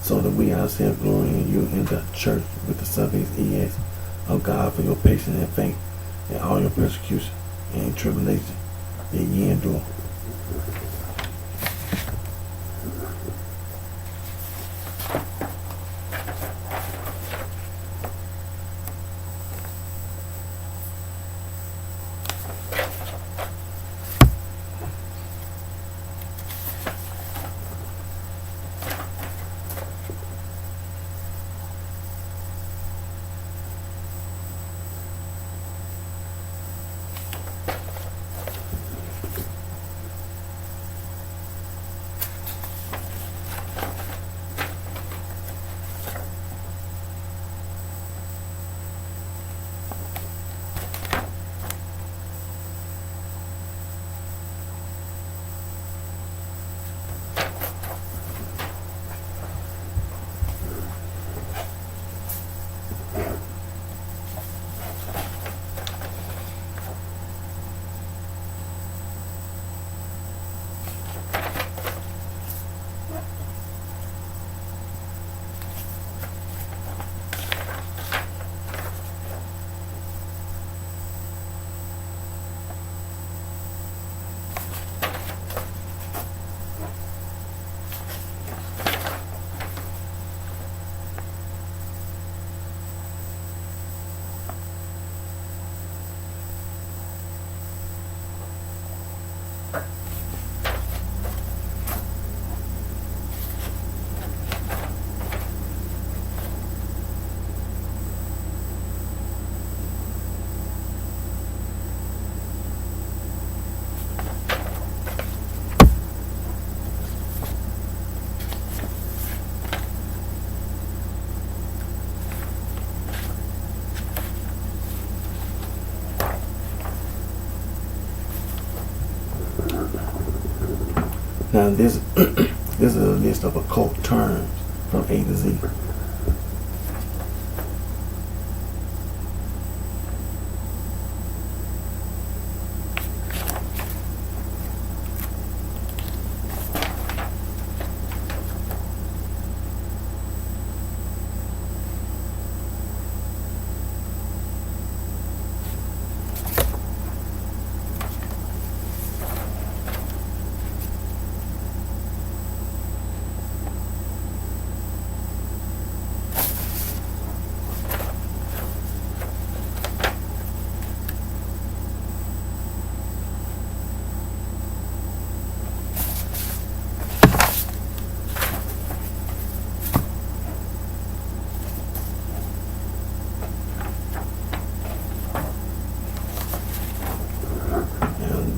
So that we ourselves glory in you in the church with the suffix ES of God for your patience and faith in all your persecution and tribulation that ye endure. Now this this is a list of occult terms from A to Z.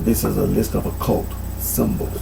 This is a list of occult symbols.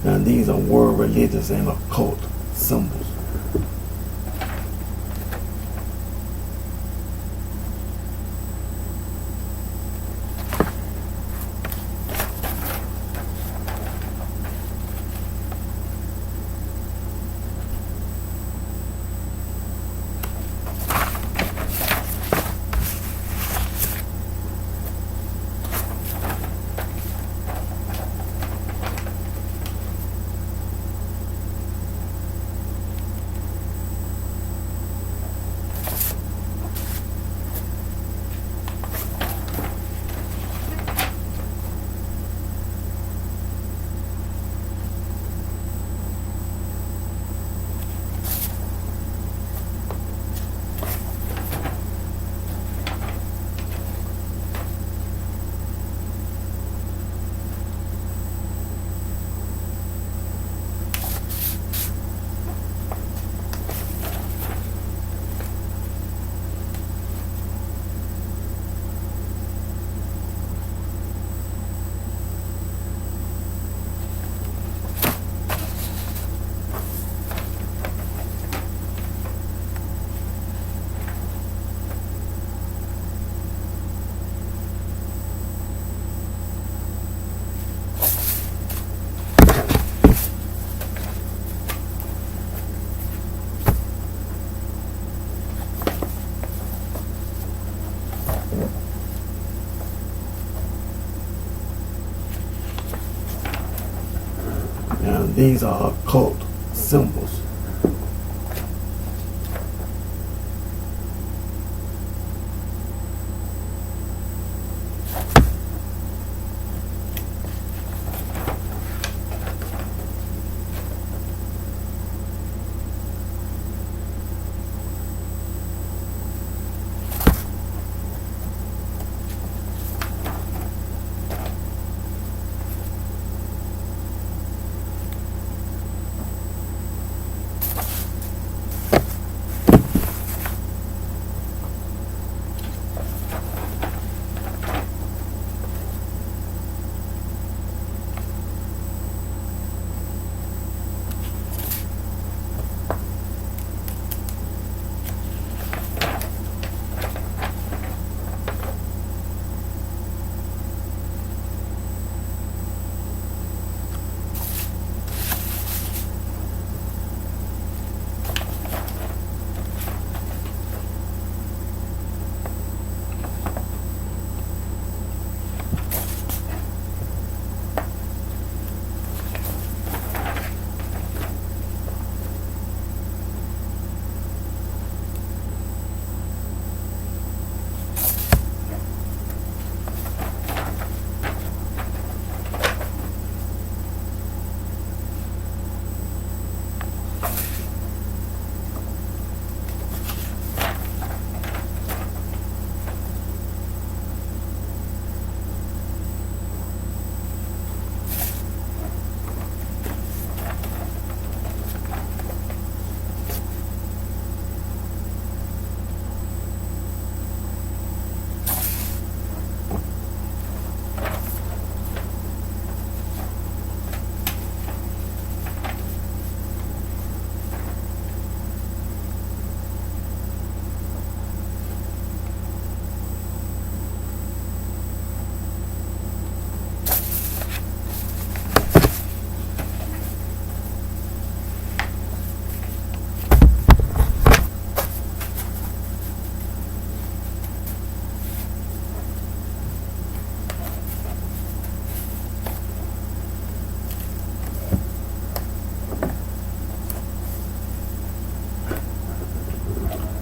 Now these are world religious and occult symbols. Now these are occult symbols.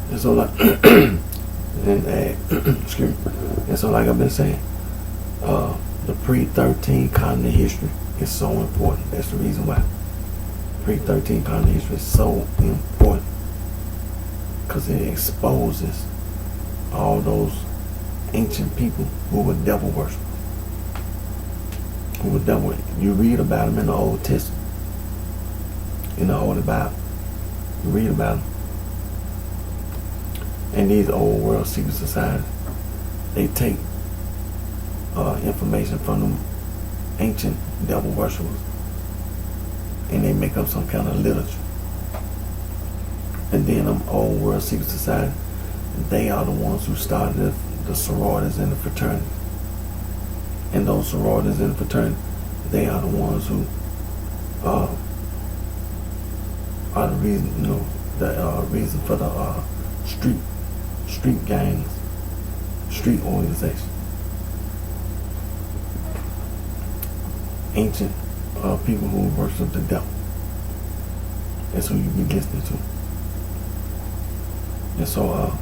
And so like, excuse me. And so like I've been saying, the pre-13 continent history is so important. That's the reason why. Pre-13 continent history is so important because it exposes all those ancient people who were devil worshippers. Who were devil. You read about them in the Old Testament, in the Holy Bible. You read about them. And these old world secret societies, they take information from them ancient devil worshippers and they make up some kind of literature. And then them old world secret societies, they are the ones who started the sororities and the fraternities. And those sororities and fraternities, they are the ones who are the reason, the reason for the street gangs, street organizations. Ancient people who worship the devil. That's who you be listening to. And so,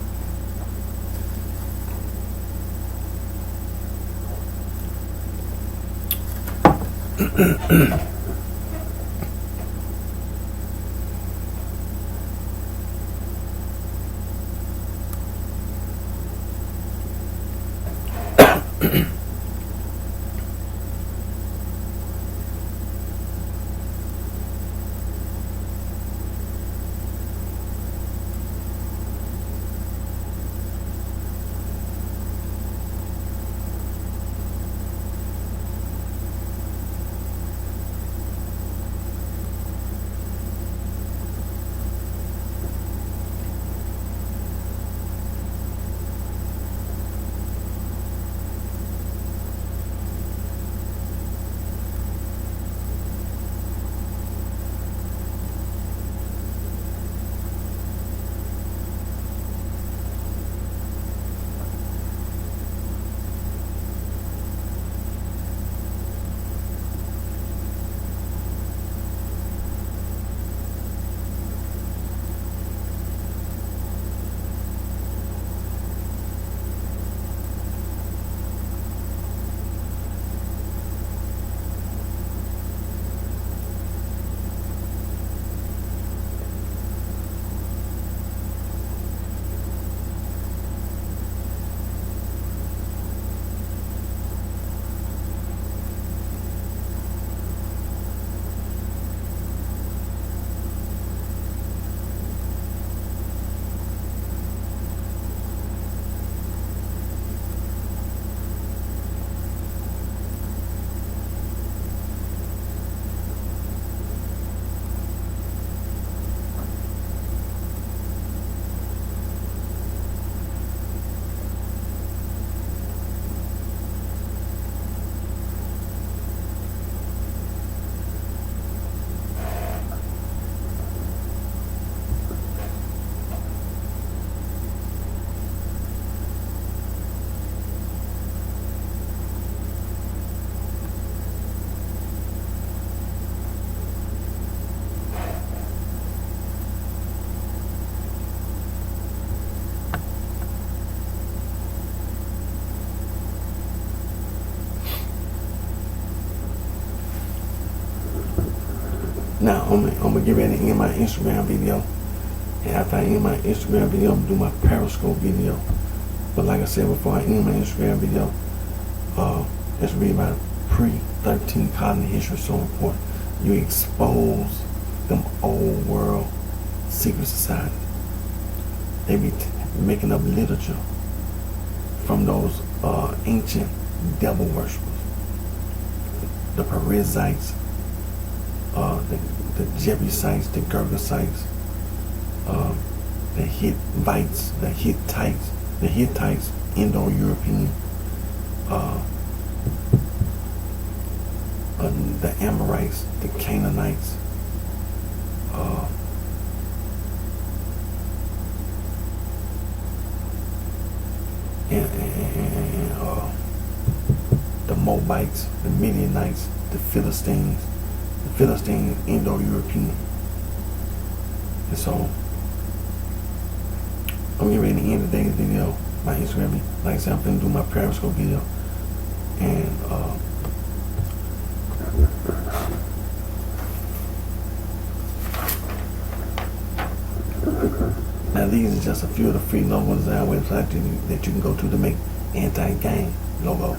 now I'm gonna get ready to end my Instagram video. And after I end my Instagram video, I'm gonna do my Periscope video. But like I said before I end my Instagram video, let's read about pre-13 continent history. So important. You expose them old world secret societies. They be making up literature from those ancient devil worshippers. The Perizzites, the Jebusites, the Girgasites, the Hittites, the Hittites, Indo-European, the Amorites, the Canaanites, and the Moabites, the Midianites, the Philistines, Indo-European. And so I'm getting ready to end today's video. My Instagram, like I said, I'm gonna do my Periscope video, and now these are just a few of the free logos on our website that you can go to make anti-gang logo.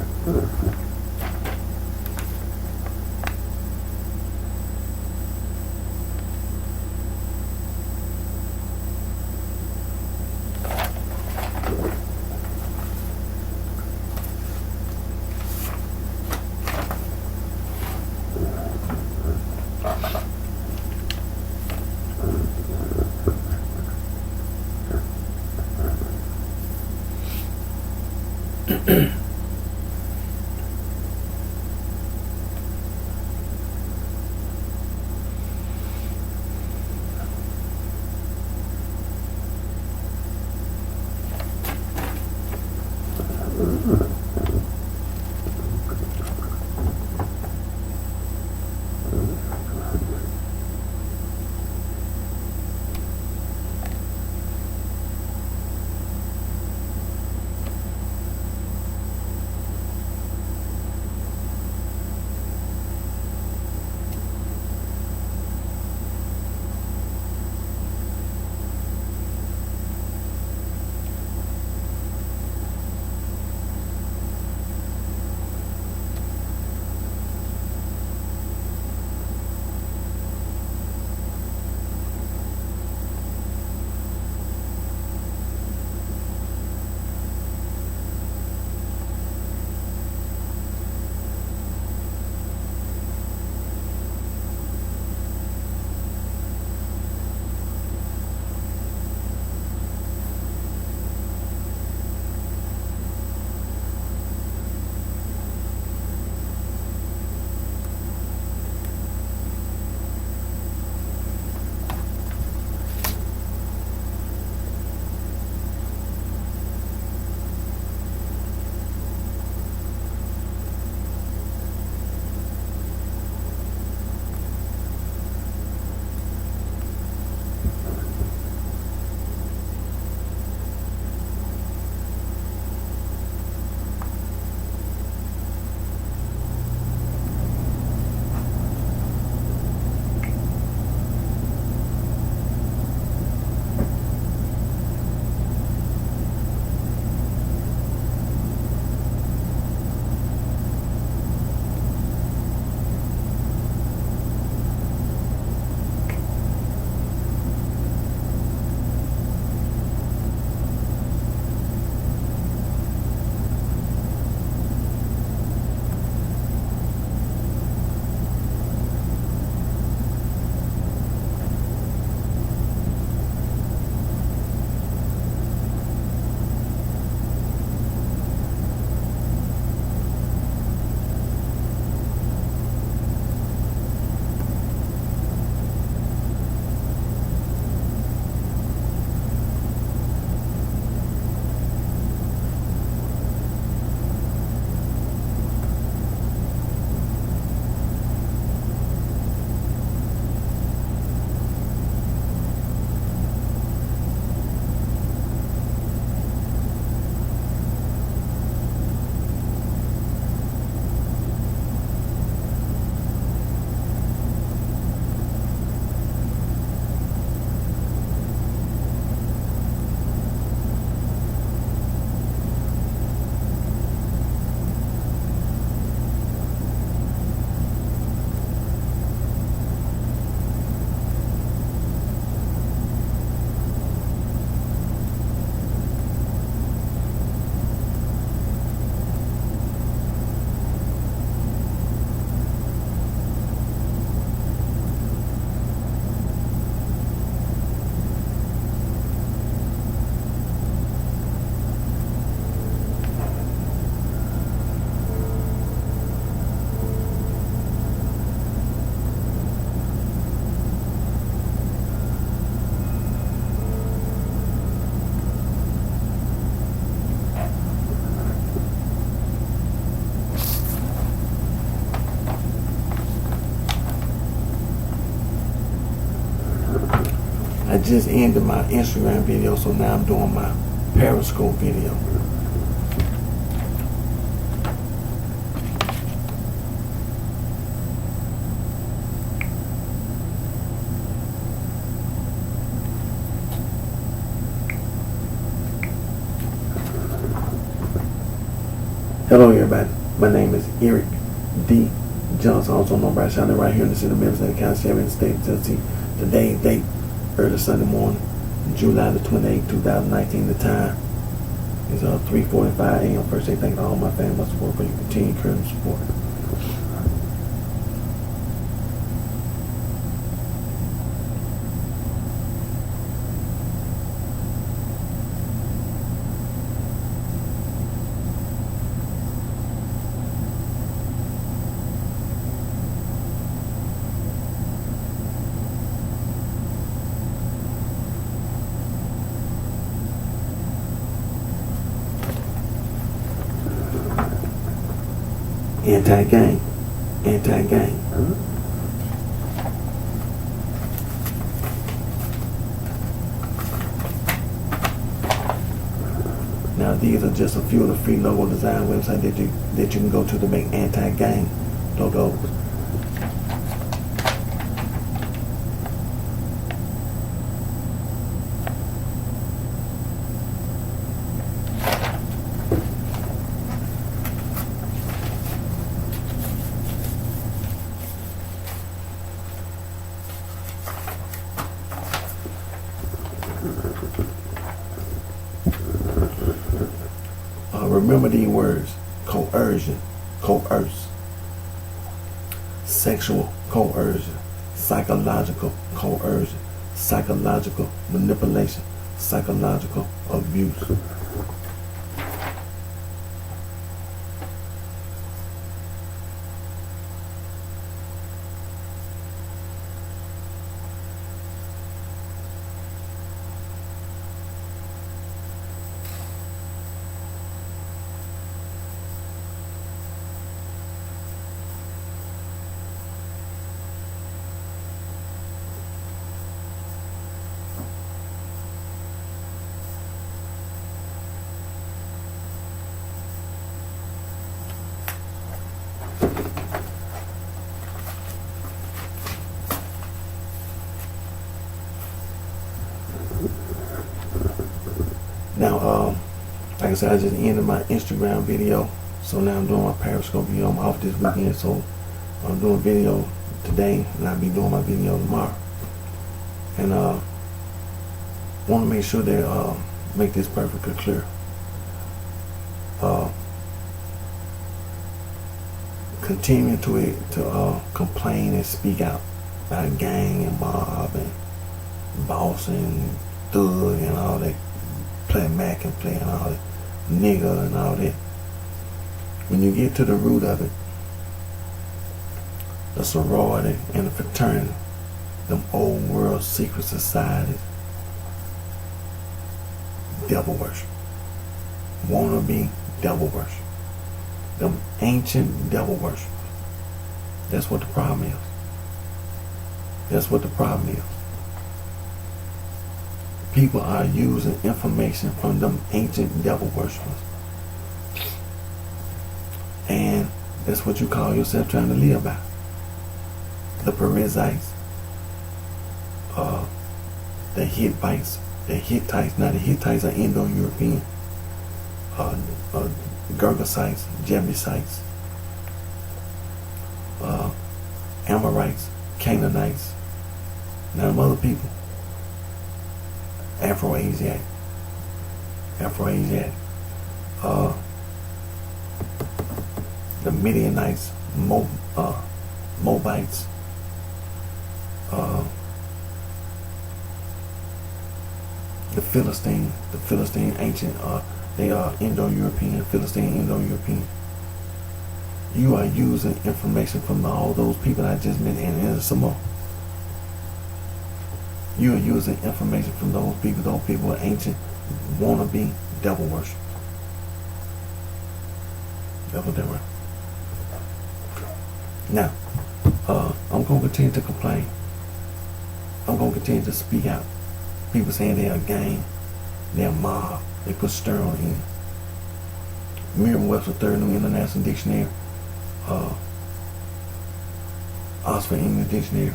just ended my Instagram video, so now I'm doing my Periscope video. Hello everybody, my name is Eric D. Johnson, also known by BrightShine, right here in the city of Memphis and the county sheriff in the state of Tennessee. Today's date, early Sunday morning, July the 28th, 2019. The time is 3:45 a.m. First, I thank all my family, my support for your continued encouragement and support. Anti-gang. Anti-gang. Now these are just a few of the free logo design websites that you can go to make anti-gang logos. Remember these words: coercion, coerce, sexual coercion, psychological coercion, psychological manipulation, psychological abuse. Now, like I said, I just ended my Instagram video, so now I'm doing my Periscope video. I'm off this weekend, so I'm doing video today, and I'll be doing my video tomorrow. And want to make sure that make this perfectly clear. Continuing to complain and speak out about gang and mob and boss and thug and all that. Play Mac and play and all that, nigga and all that. When you get to the root of it, the sorority and the fraternity, them old world secret societies, devil worship, wannabe devil worship, them ancient devil worship. That's what the problem is. That's what the problem is. People are using information from them ancient devil worshippers. And that's what you call yourself trying to live by. The Perizzites, the Hittites, now the Hittites are Indo-European, Girgasites, Jebusites, Amorites, Canaanites, now them other people. Afro-Asiatic, the Midianites, Moabites, the Philistine ancient, they are Indo-European, Philistine, Indo-European. You are using information from all those people I just mentioned, and there's some more. You are using information from those people are ancient, wannabe devil worship. Devil. Now, I'm going to continue to complain. I'm going to continue to speak out. People saying they're a gang, they're a mob. They put Sterling in. Merriam-Webster Third New International Dictionary, Oxford English Dictionary,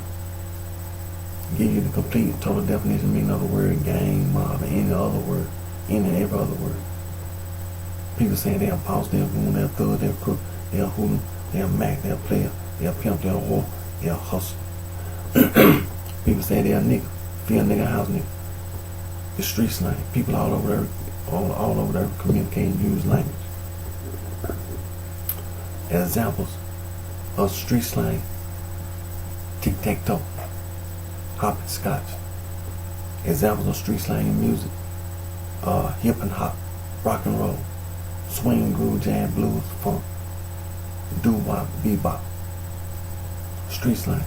give you the complete total definition meaning of the word gang, mob, and any other word, any and every other word. People saying they're a boss, they're a goon, they're a thug, they're a crook, they're a hoodlum, they're a mac, they're a player, they're a pimp, they're a whore, they're a hustler. People say they're a nigga, feel nigga, house nigga. It's street slang. People all over the earth, all over the earth communicate and use language. As examples of street slang: tic-tac-toe, hop and scotch. Examples of street slang in music: hip and hop, rock and roll, swing, groove, jazz, blues, funk, doo-wop, bebop. Street slang.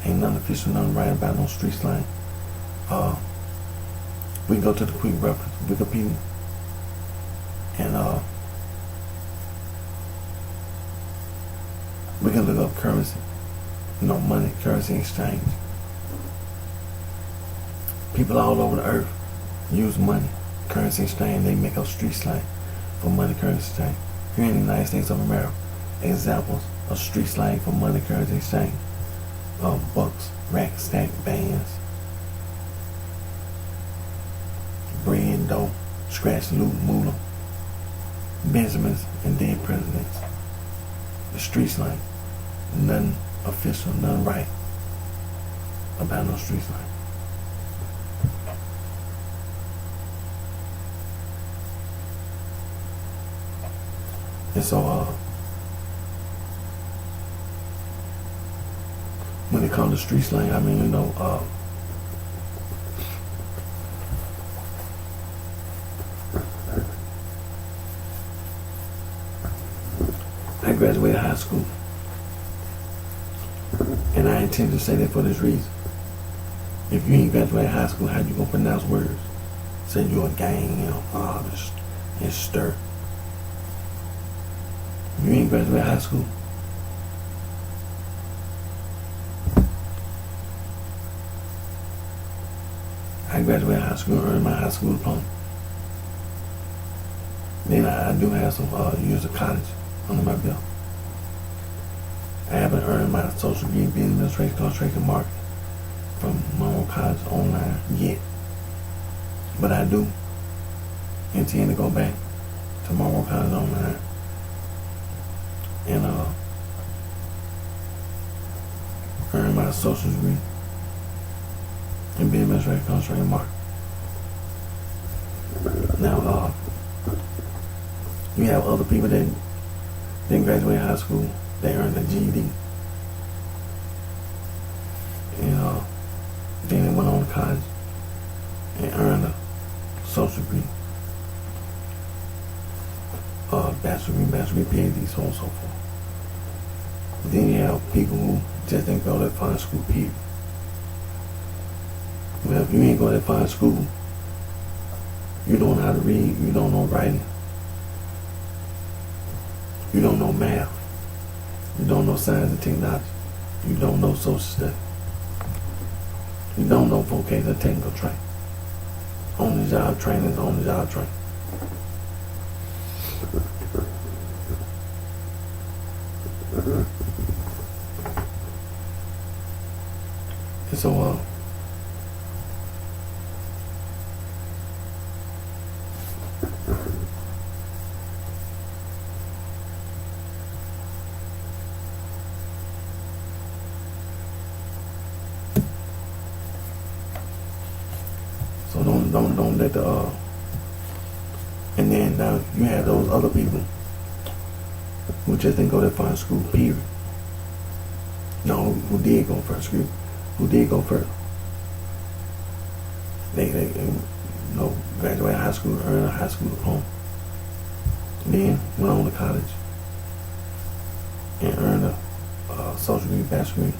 Ain't nothing official, nothing right about no street slang. We can go to the quick reference, Wikipedia, and we can look up currency, money, currency exchange. People all over the earth use money, currency exchange. They make up street slang for money, currency exchange. Here in the United States of America, examples of street slang for money, currency exchange: bucks, rack, stack, bands, bread, dough, scratch, loot, moolah, Benjamins, and dead presidents. The street slang. Nothing official, nothing right about no street slang. And so, when it comes to street slang, I mean, I graduated high school, and I intend to say that for this reason. If you ain't graduated high school, how you gonna pronounce words? Say you're a gang, mob, and stir. If you ain't graduated high school, I graduated high school and earned my high school diploma. Then I do have some years of college under my belt. I haven't earned my social degree in business administration, concentration, marketing from Monroe College online yet. But I do intend to go back to Monroe College online and earn my social degree in business administration, concentration, marketing. Now, you have other people that didn't graduate high school, they earned a GED. And then they went on to college and earned a social degree, bachelor degree, PhD, so on and so forth. Then you have people who just didn't go to fine school, period. Well, if you ain't going to fine school, you don't know how to read, you don't know writing, you don't know math, you don't know science and technology, you don't know social studies, you don't know vocational technical training. On the job training is on the job training. And so, don't let the and then now you have those other people who just didn't go to fine school, period. No, who did go first school, who did go first. They graduated high school, earned a high school diploma, then went on to college and earned a social degree, bachelor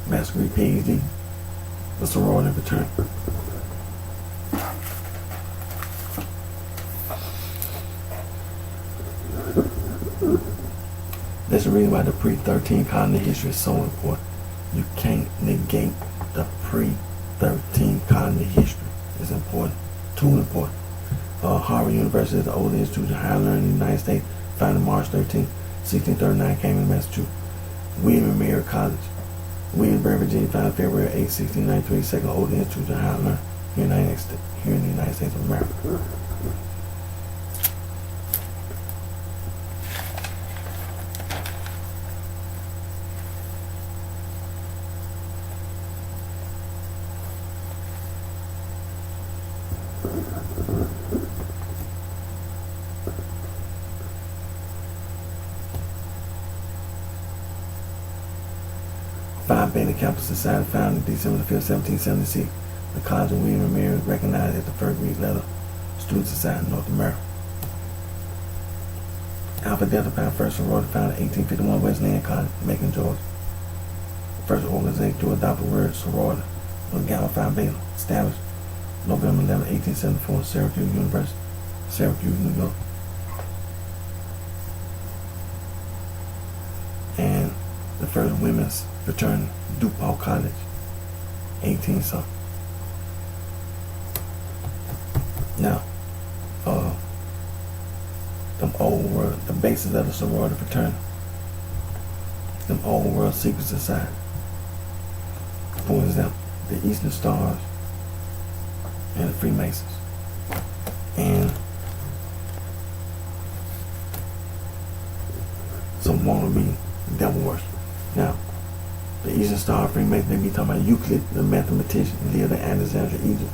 degree, PhD, a sorority and fraternity. That's the reason why the pre-13 colony history is so important. You can't negate the pre-13 13, college history is important. Too important. Harvard University is the oldest institution of higher learning in the United States, founded March 13, 1639, Cambridge, Massachusetts. William and Mary College, Williamsburg, Virginia, founded February 8, 1693, second oldest institution of higher learning here in the United States of America. Phi Beta Kappa Society, founded December 5, 1776. The College of William and Mary is recognized as the first Greek letter student society in North America. Alpha Delta Pi First Sorority, founded 1851, Wesleyan College, Macon, Georgia. First organization to adopt the word sorority was Gamma Phi Beta, established November 11, 1874, Syracuse University, Syracuse, New York. And the first women's fraternity, DuPont College, 18-something. Now, them old world, the basis of the sorority fraternity, them old world secret society. For example, the Eastern Stars and the Freemasons. And some wannabe devil worship. Now, the Eastern Star Freemasons, they be talking about Euclid, the mathematician, lived in Alexandria, Egypt,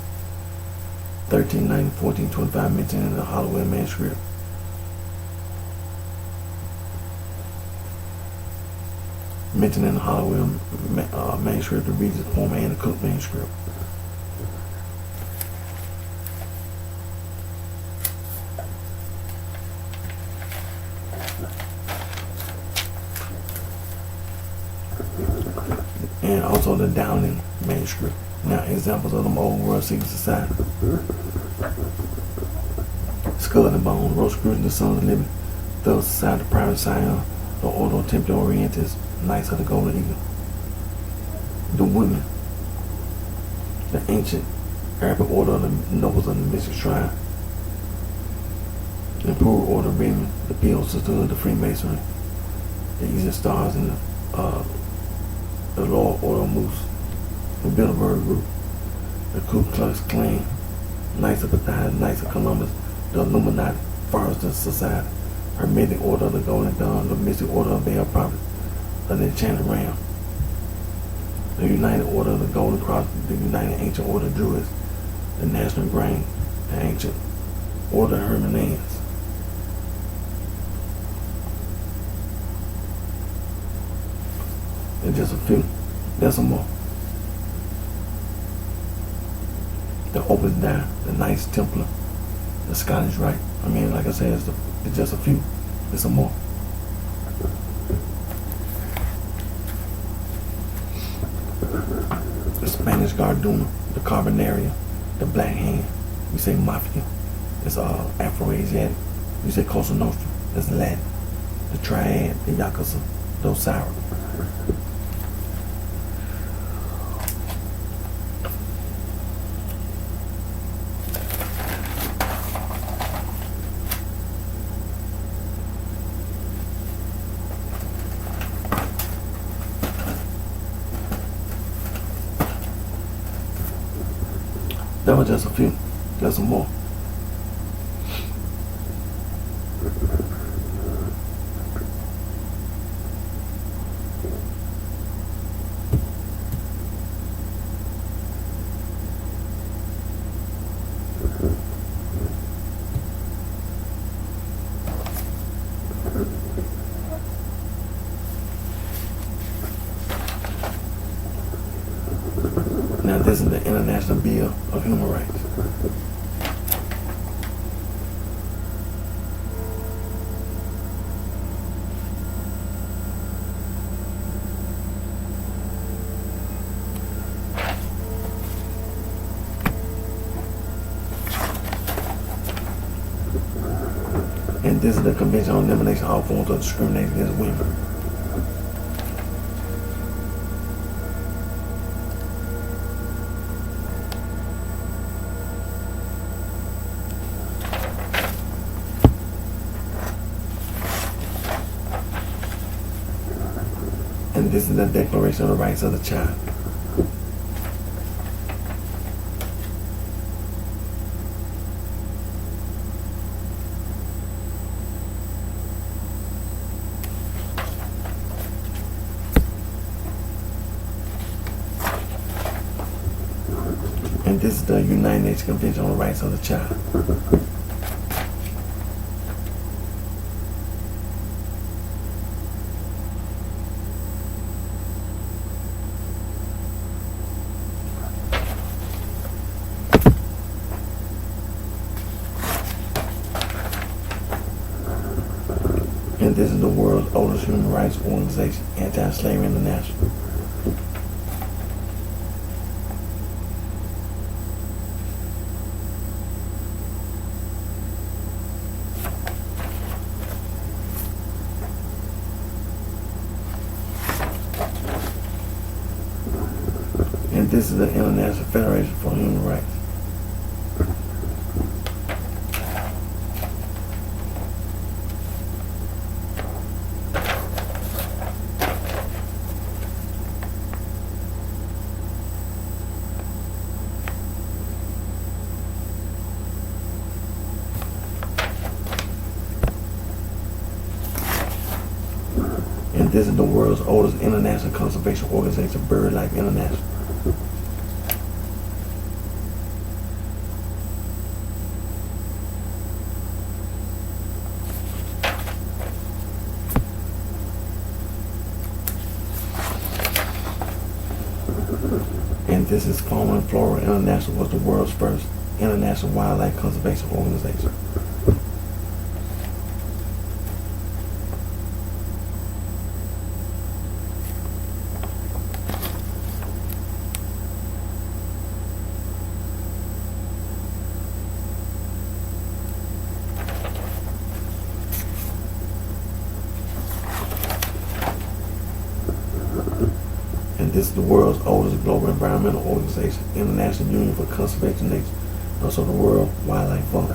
1390, 1425, mentioned in the Holloway manuscript. Mentioned in the Holloway manuscript, the Regis Poem, and the Cook manuscript. And also the Downing manuscript. Now, examples of them old world secret society. Skull and Bone, Rosicrucian, the Sons of Liberty, the Society of Private Science, the Ordo Templi Orientis, Knights of the Golden Eagle. The Women, the ancient Arabic order of the nobles of the Mystic Shrine, the Imperial Order of Raymond, the Peel Sisterhood, the Freemasonry, the Eastern Stars, and the Loyal Order of Moose, the Bilderberg Group, the Ku Klux Klan, Knights of Bethesda, Knights of Columbus, the Illuminati, Foresters Society, Hermetic Order of the Golden Dawn, the Mystic Order of Baal Prophet, the Enchanted Ram, the United Order of the Golden Cross, the United Ancient Order of Druids, the National Grain, the Ancient Order of Hermannans. There's just a few. There's some more. The Opus Dei, the Knights Templar, the Scottish Rite. I mean, like I said, it's just a few. There's some more. The Spanish Garduna, the Carbonaria, the Black Hand. We say Mafia. It's Afro-Asiatic. We say Cosa Nostra. That's Latin. The Triad, the Yakuza, the Osiris. That was just a few. There's some more. Now this is the International Bill of Human Rights. And this is the Convention on Elimination of All Forms of Discrimination Against Women. And this is the Declaration of the Rights of the Child. And this is the United Nations Convention on the Rights of the Child. And this is the world's oldest human rights organization, Anti-Slavery International. And this is the International Federation for Human Rights. And this is the world's oldest international conservation organization, BirdLife International. And this is Fauna and Flora International, was the world's first international wildlife conservation organization. And this is the world's oldest global environmental organization, International Union for Conservation of Nature, also the World Wildlife Fund.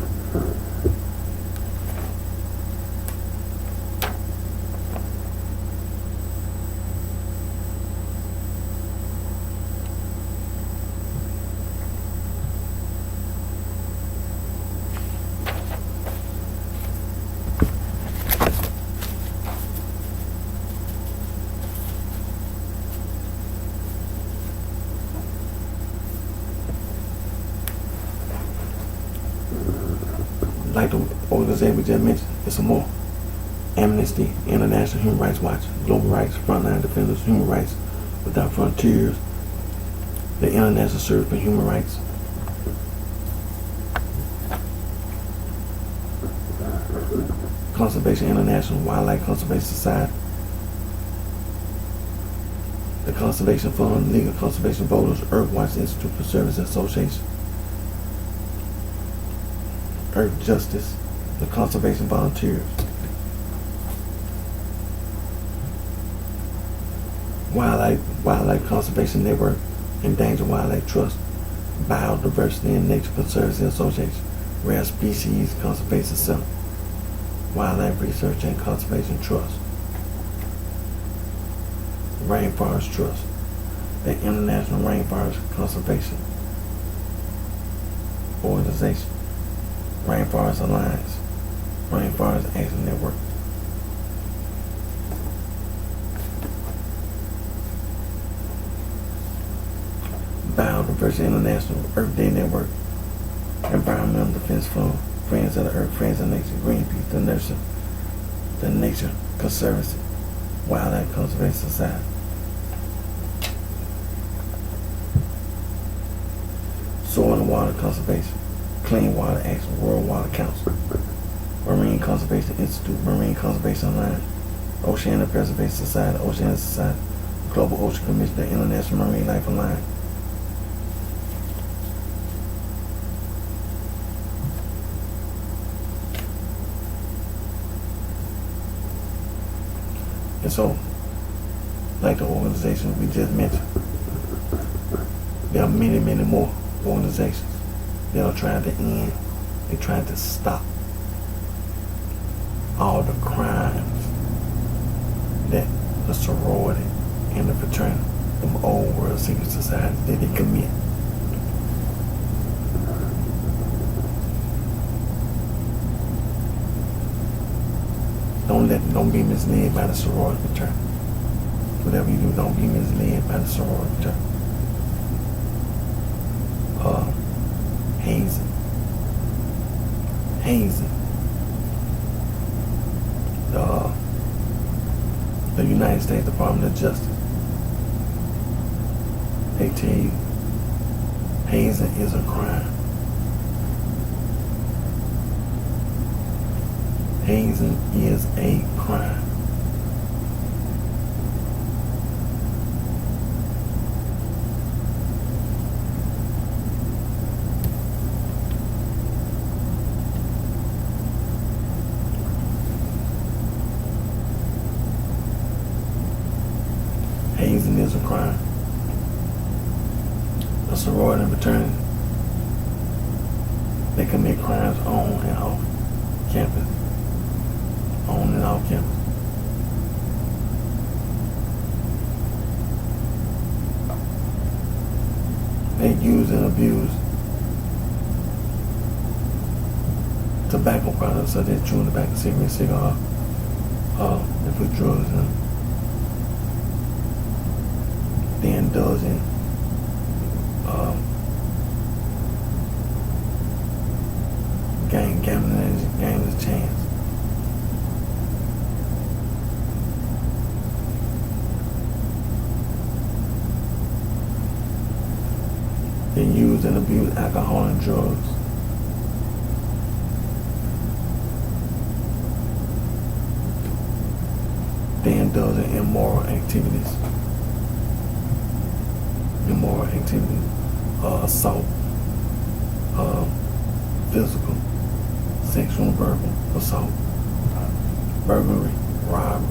Like the organization we just mentioned, it's some more. Amnesty, International Human Rights Watch, Global Rights, Frontline Defenders, Human Rights Without Frontiers, the International Service for Human Rights, Conservation International, Wildlife Conservation Society, the Conservation Fund, Legal Conservation Voters, Earthwatch Institute for Service Association, Earth Justice, the Conservation Volunteers, Wildlife Conservation Network, Endangered Wildlife Trust, Biodiversity and Nature Conservancy Association, Rare Species Conservation Center, Wildlife Research and Conservation Trust, Rainforest Trust, the International Rainforest Conservation Organization, Rainforest Alliance, Rainforest Action Network, Biodiversity International, Earth Day Network, Environmental Defense Fund, Friends of the Earth, Friends of Nature, Greenpeace, the Nature Conservancy, Wildlife Conservation Society, Soil and Water Conservation, Clean Water Action, World Water Council, Marine Conservation Institute, Marine Conservation Alliance, Oceanic Preservation Society, Oceanic Society, Global Ocean Commission, the International Marine Life Alliance. And so, like the organizations we just mentioned, there are many, many more organizations that are trying to end, they're trying to stop all the crimes that the sorority and the fraternity, them old world secret societies that they commit. Don't be misled by the sorority fraternity. Whatever you do, don't be misled by the sorority fraternity. Hazing. The United States Department of Justice. They tell you hazing is a crime. Hazing is a crime. Hazing is a crime. A sorority and fraternity, they commit crimes on and off campus. On and off campus. They use and abuse tobacco products such as chewing tobacco, cigarettes, cigar. They put drugs in them. They indulge in gambling gameless chance. They use and abuse alcohol and drugs. They indulge in immoral activities. Assault, physical, sexual and verbal assault, burglary, robbery.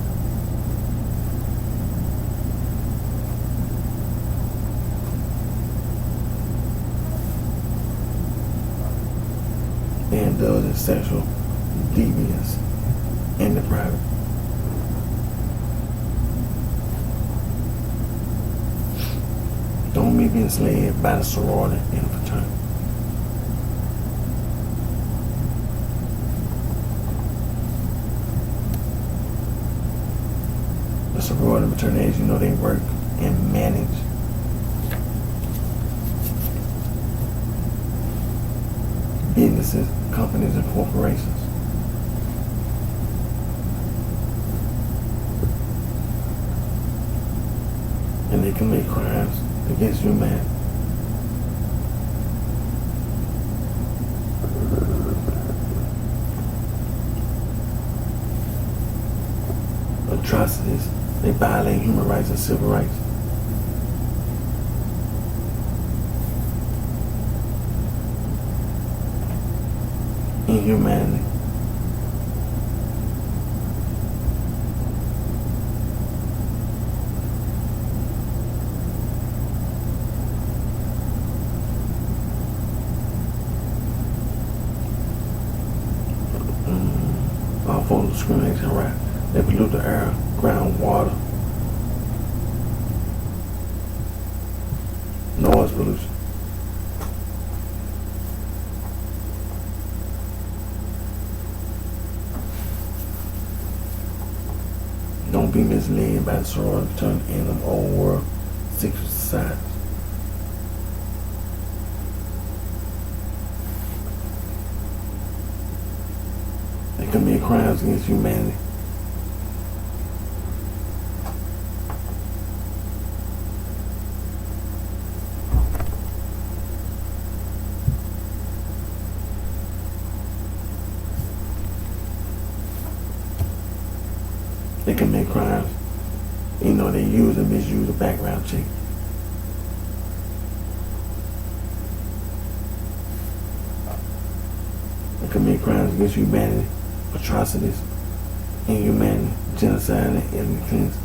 They indulge in sexual deviance in the private. Don't be enslaved by the sorority and fraternity. The sorority and fraternity, as you know, they work and manage businesses, companies, and corporations. And they commit crimes against humanity. Atrocities. They violate human rights and civil rights. Inhumanity. Awful discrimination, right? They pollute the air, ground, water. Noise pollution. Don't be misled by the sorority fraternity and them old world secret societies. They commit crimes against humanity. They commit crimes. You know, they use and misuse a background check. They commit crimes against humanity, atrocities, inhumanity, genocide, and ethnic cleansing.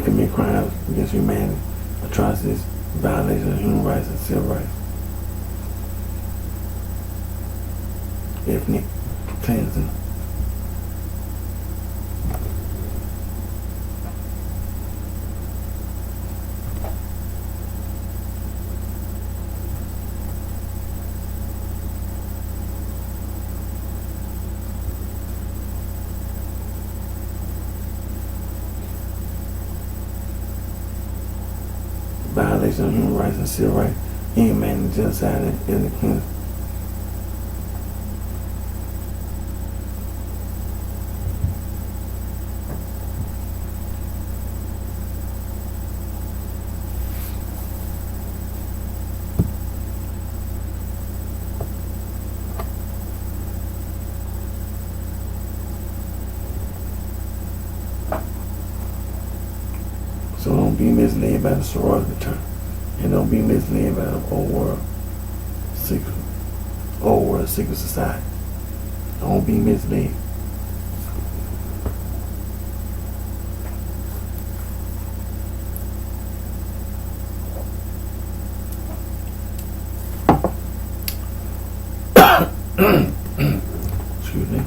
commit crimes against humanity, atrocities, violations of human rights and civil rights, ethnic cleansing, violation of human rights and civil rights, inhumanity, genocide, and ethnic cleansing. So don't be misled by the sorority term, and don't be misled by the old world secret society. Don't be misled. Excuse me.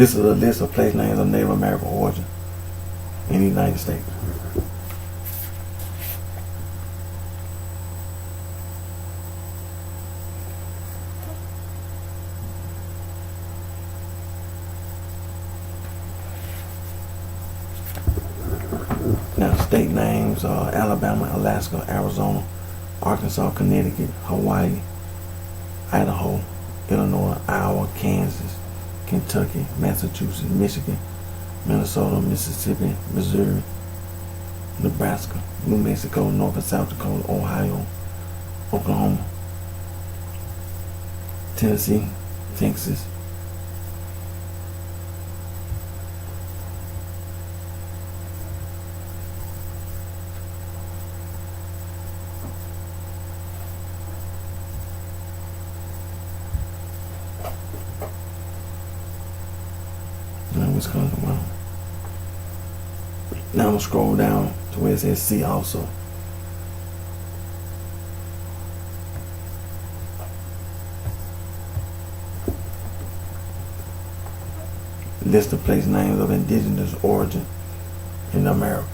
This is a list of place names of Native American origin in the United States. Now, state names are Alabama, Alaska, Arizona, Arkansas, Connecticut, Hawaii, Idaho, Illinois, Iowa, Kansas, Kentucky, Massachusetts, Michigan, Minnesota, Mississippi, Missouri, Nebraska, New Mexico, North and South Dakota, Ohio, Oklahoma, Tennessee, Texas, and Wisconsin. Wow. Now I'm going to scroll down to where it says see also. List of place names of indigenous origin in America.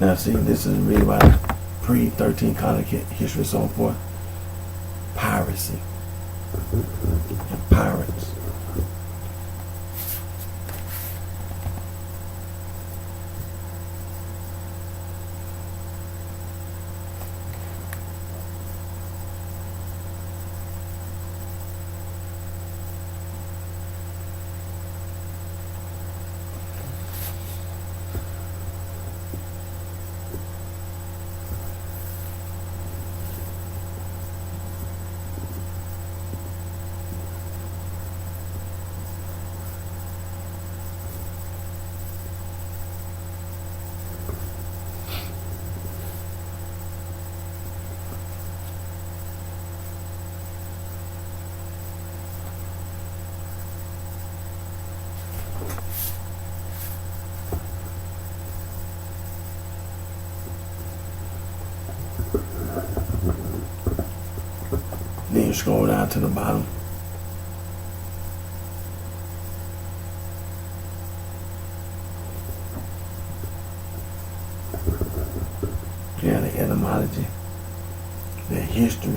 Now see, this is really about pre-13 colony history, so forth. Piracy and pirates. Then you scroll down to the bottom. You have the etymology, the history,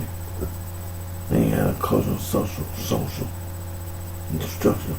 then you have the cultural, social, and the structure.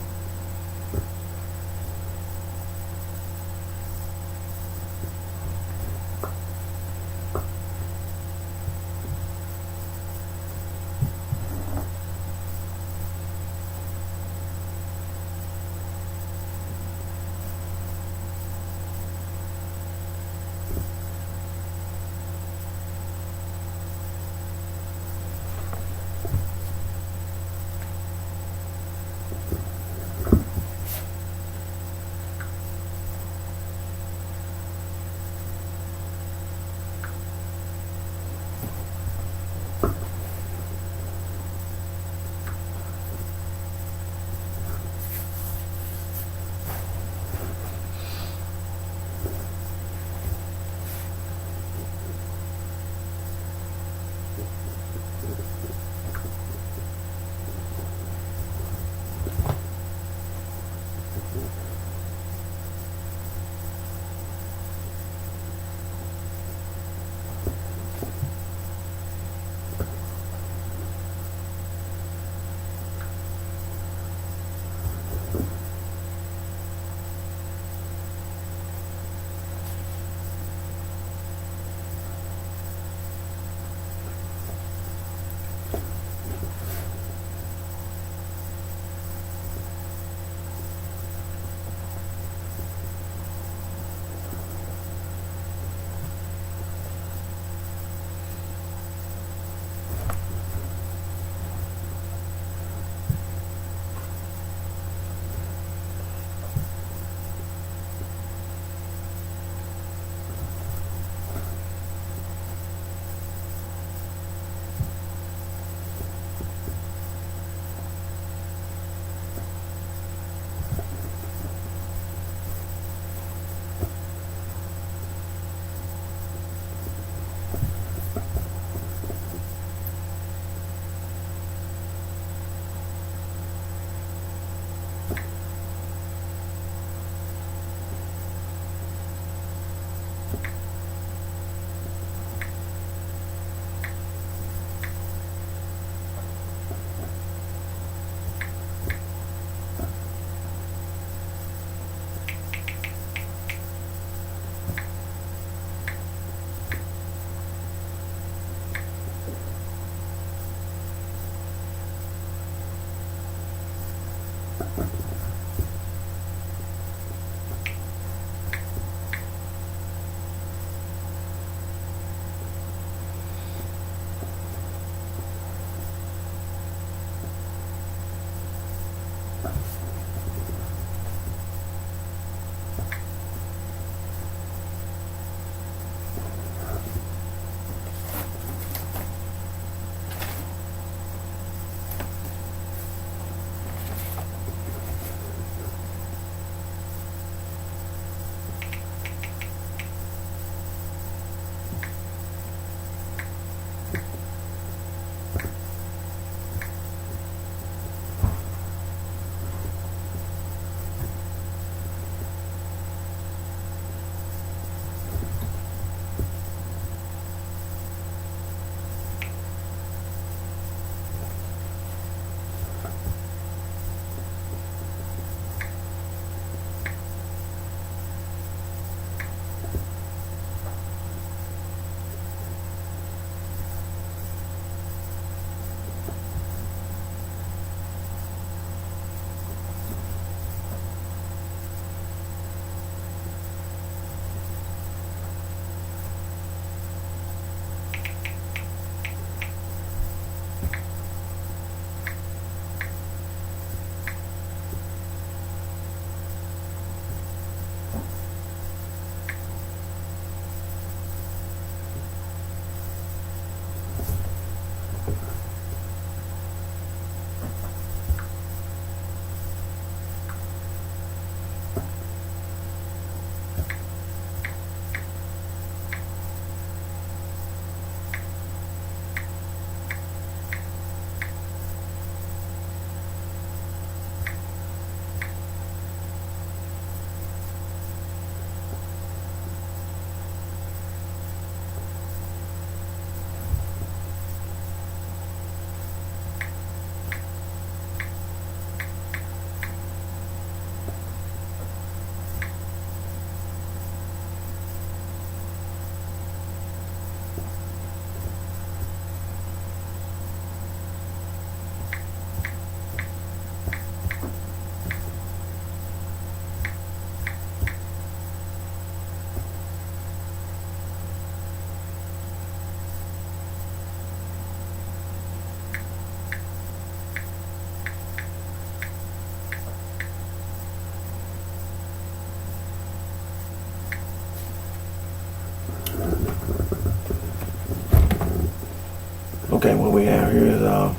Okay, what we have here is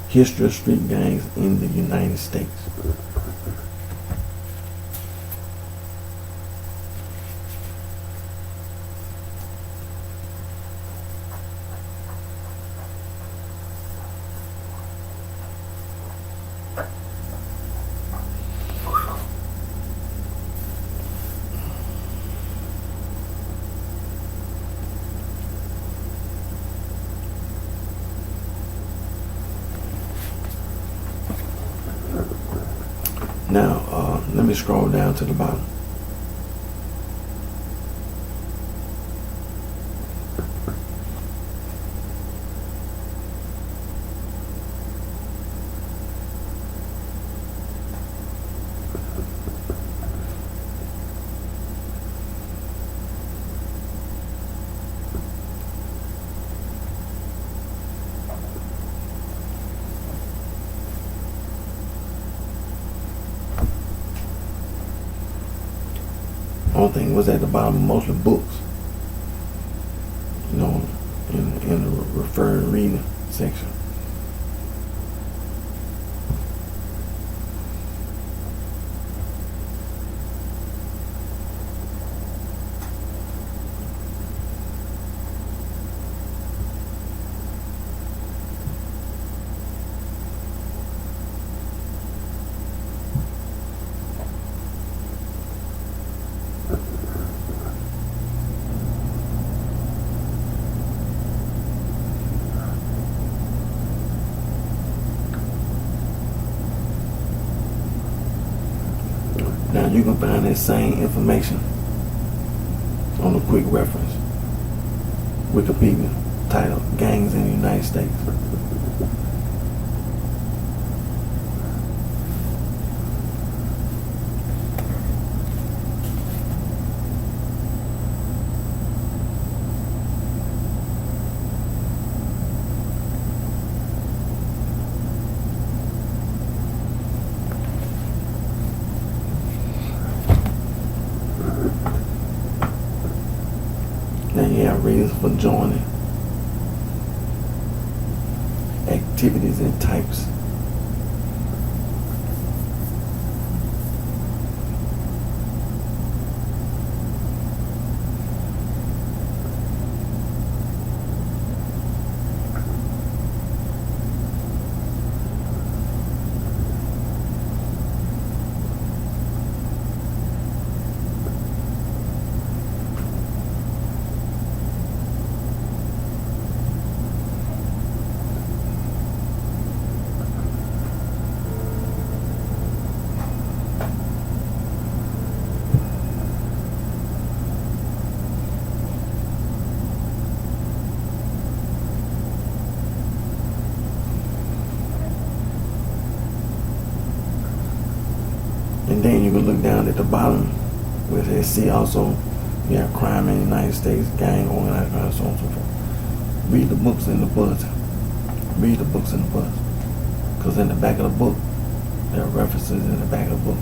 history of street gangs in the United States. Now, let me scroll down to the bottom. Only thing was at the bottom, mostly books, you know, in the referred reading section. Now you can find that same information on a quick reference. Wikipedia titled Gangs in the United States. reasons for joining, activities and types. And then you can look down at the bottom where it says see also. You have crime in the United States, gang, organized crime, so on and so forth. Read the books in the books. Read the books in the books. Because in the back of the book, there are references in the back of the book.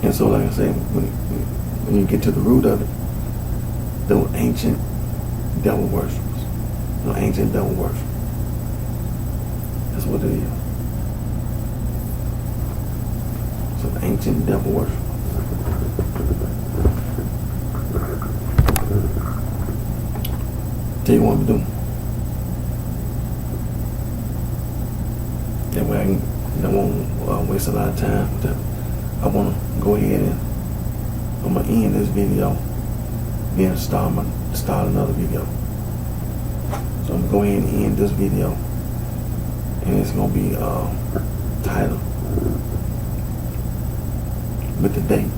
And so, like I say, when you get to the root of it, those ancient devil worshippers, ancient devil worship. That's what it is. So, the ancient devil worship. Tell you what I'm doing. That way I won't waste a lot of time. I want to go ahead and I'm going to end this video, then start another video. So I'm going to go ahead and end this video, and it's going to be titled with the date.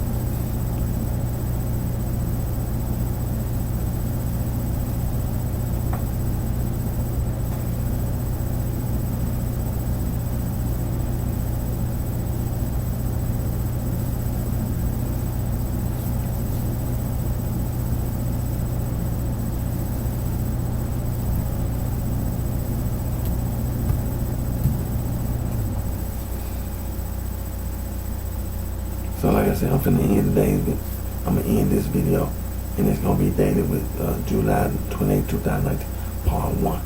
So like I said, I'm finna end this video, and it's gonna be dated with July 28, 2019, part 1.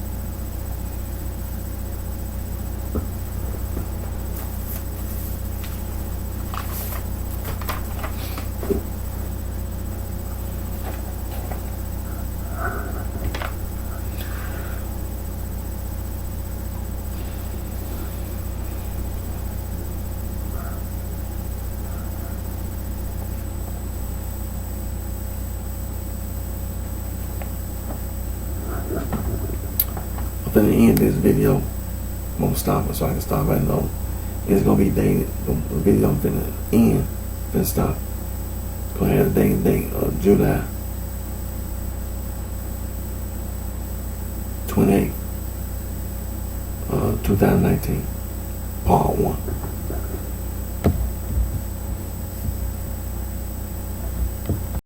I'm finna end this video. I'm gonna stop it so I can stop right now. It's gonna be dated. The video I'm finna end, finna stop. Gonna have the date of July 28, 2019, part 1.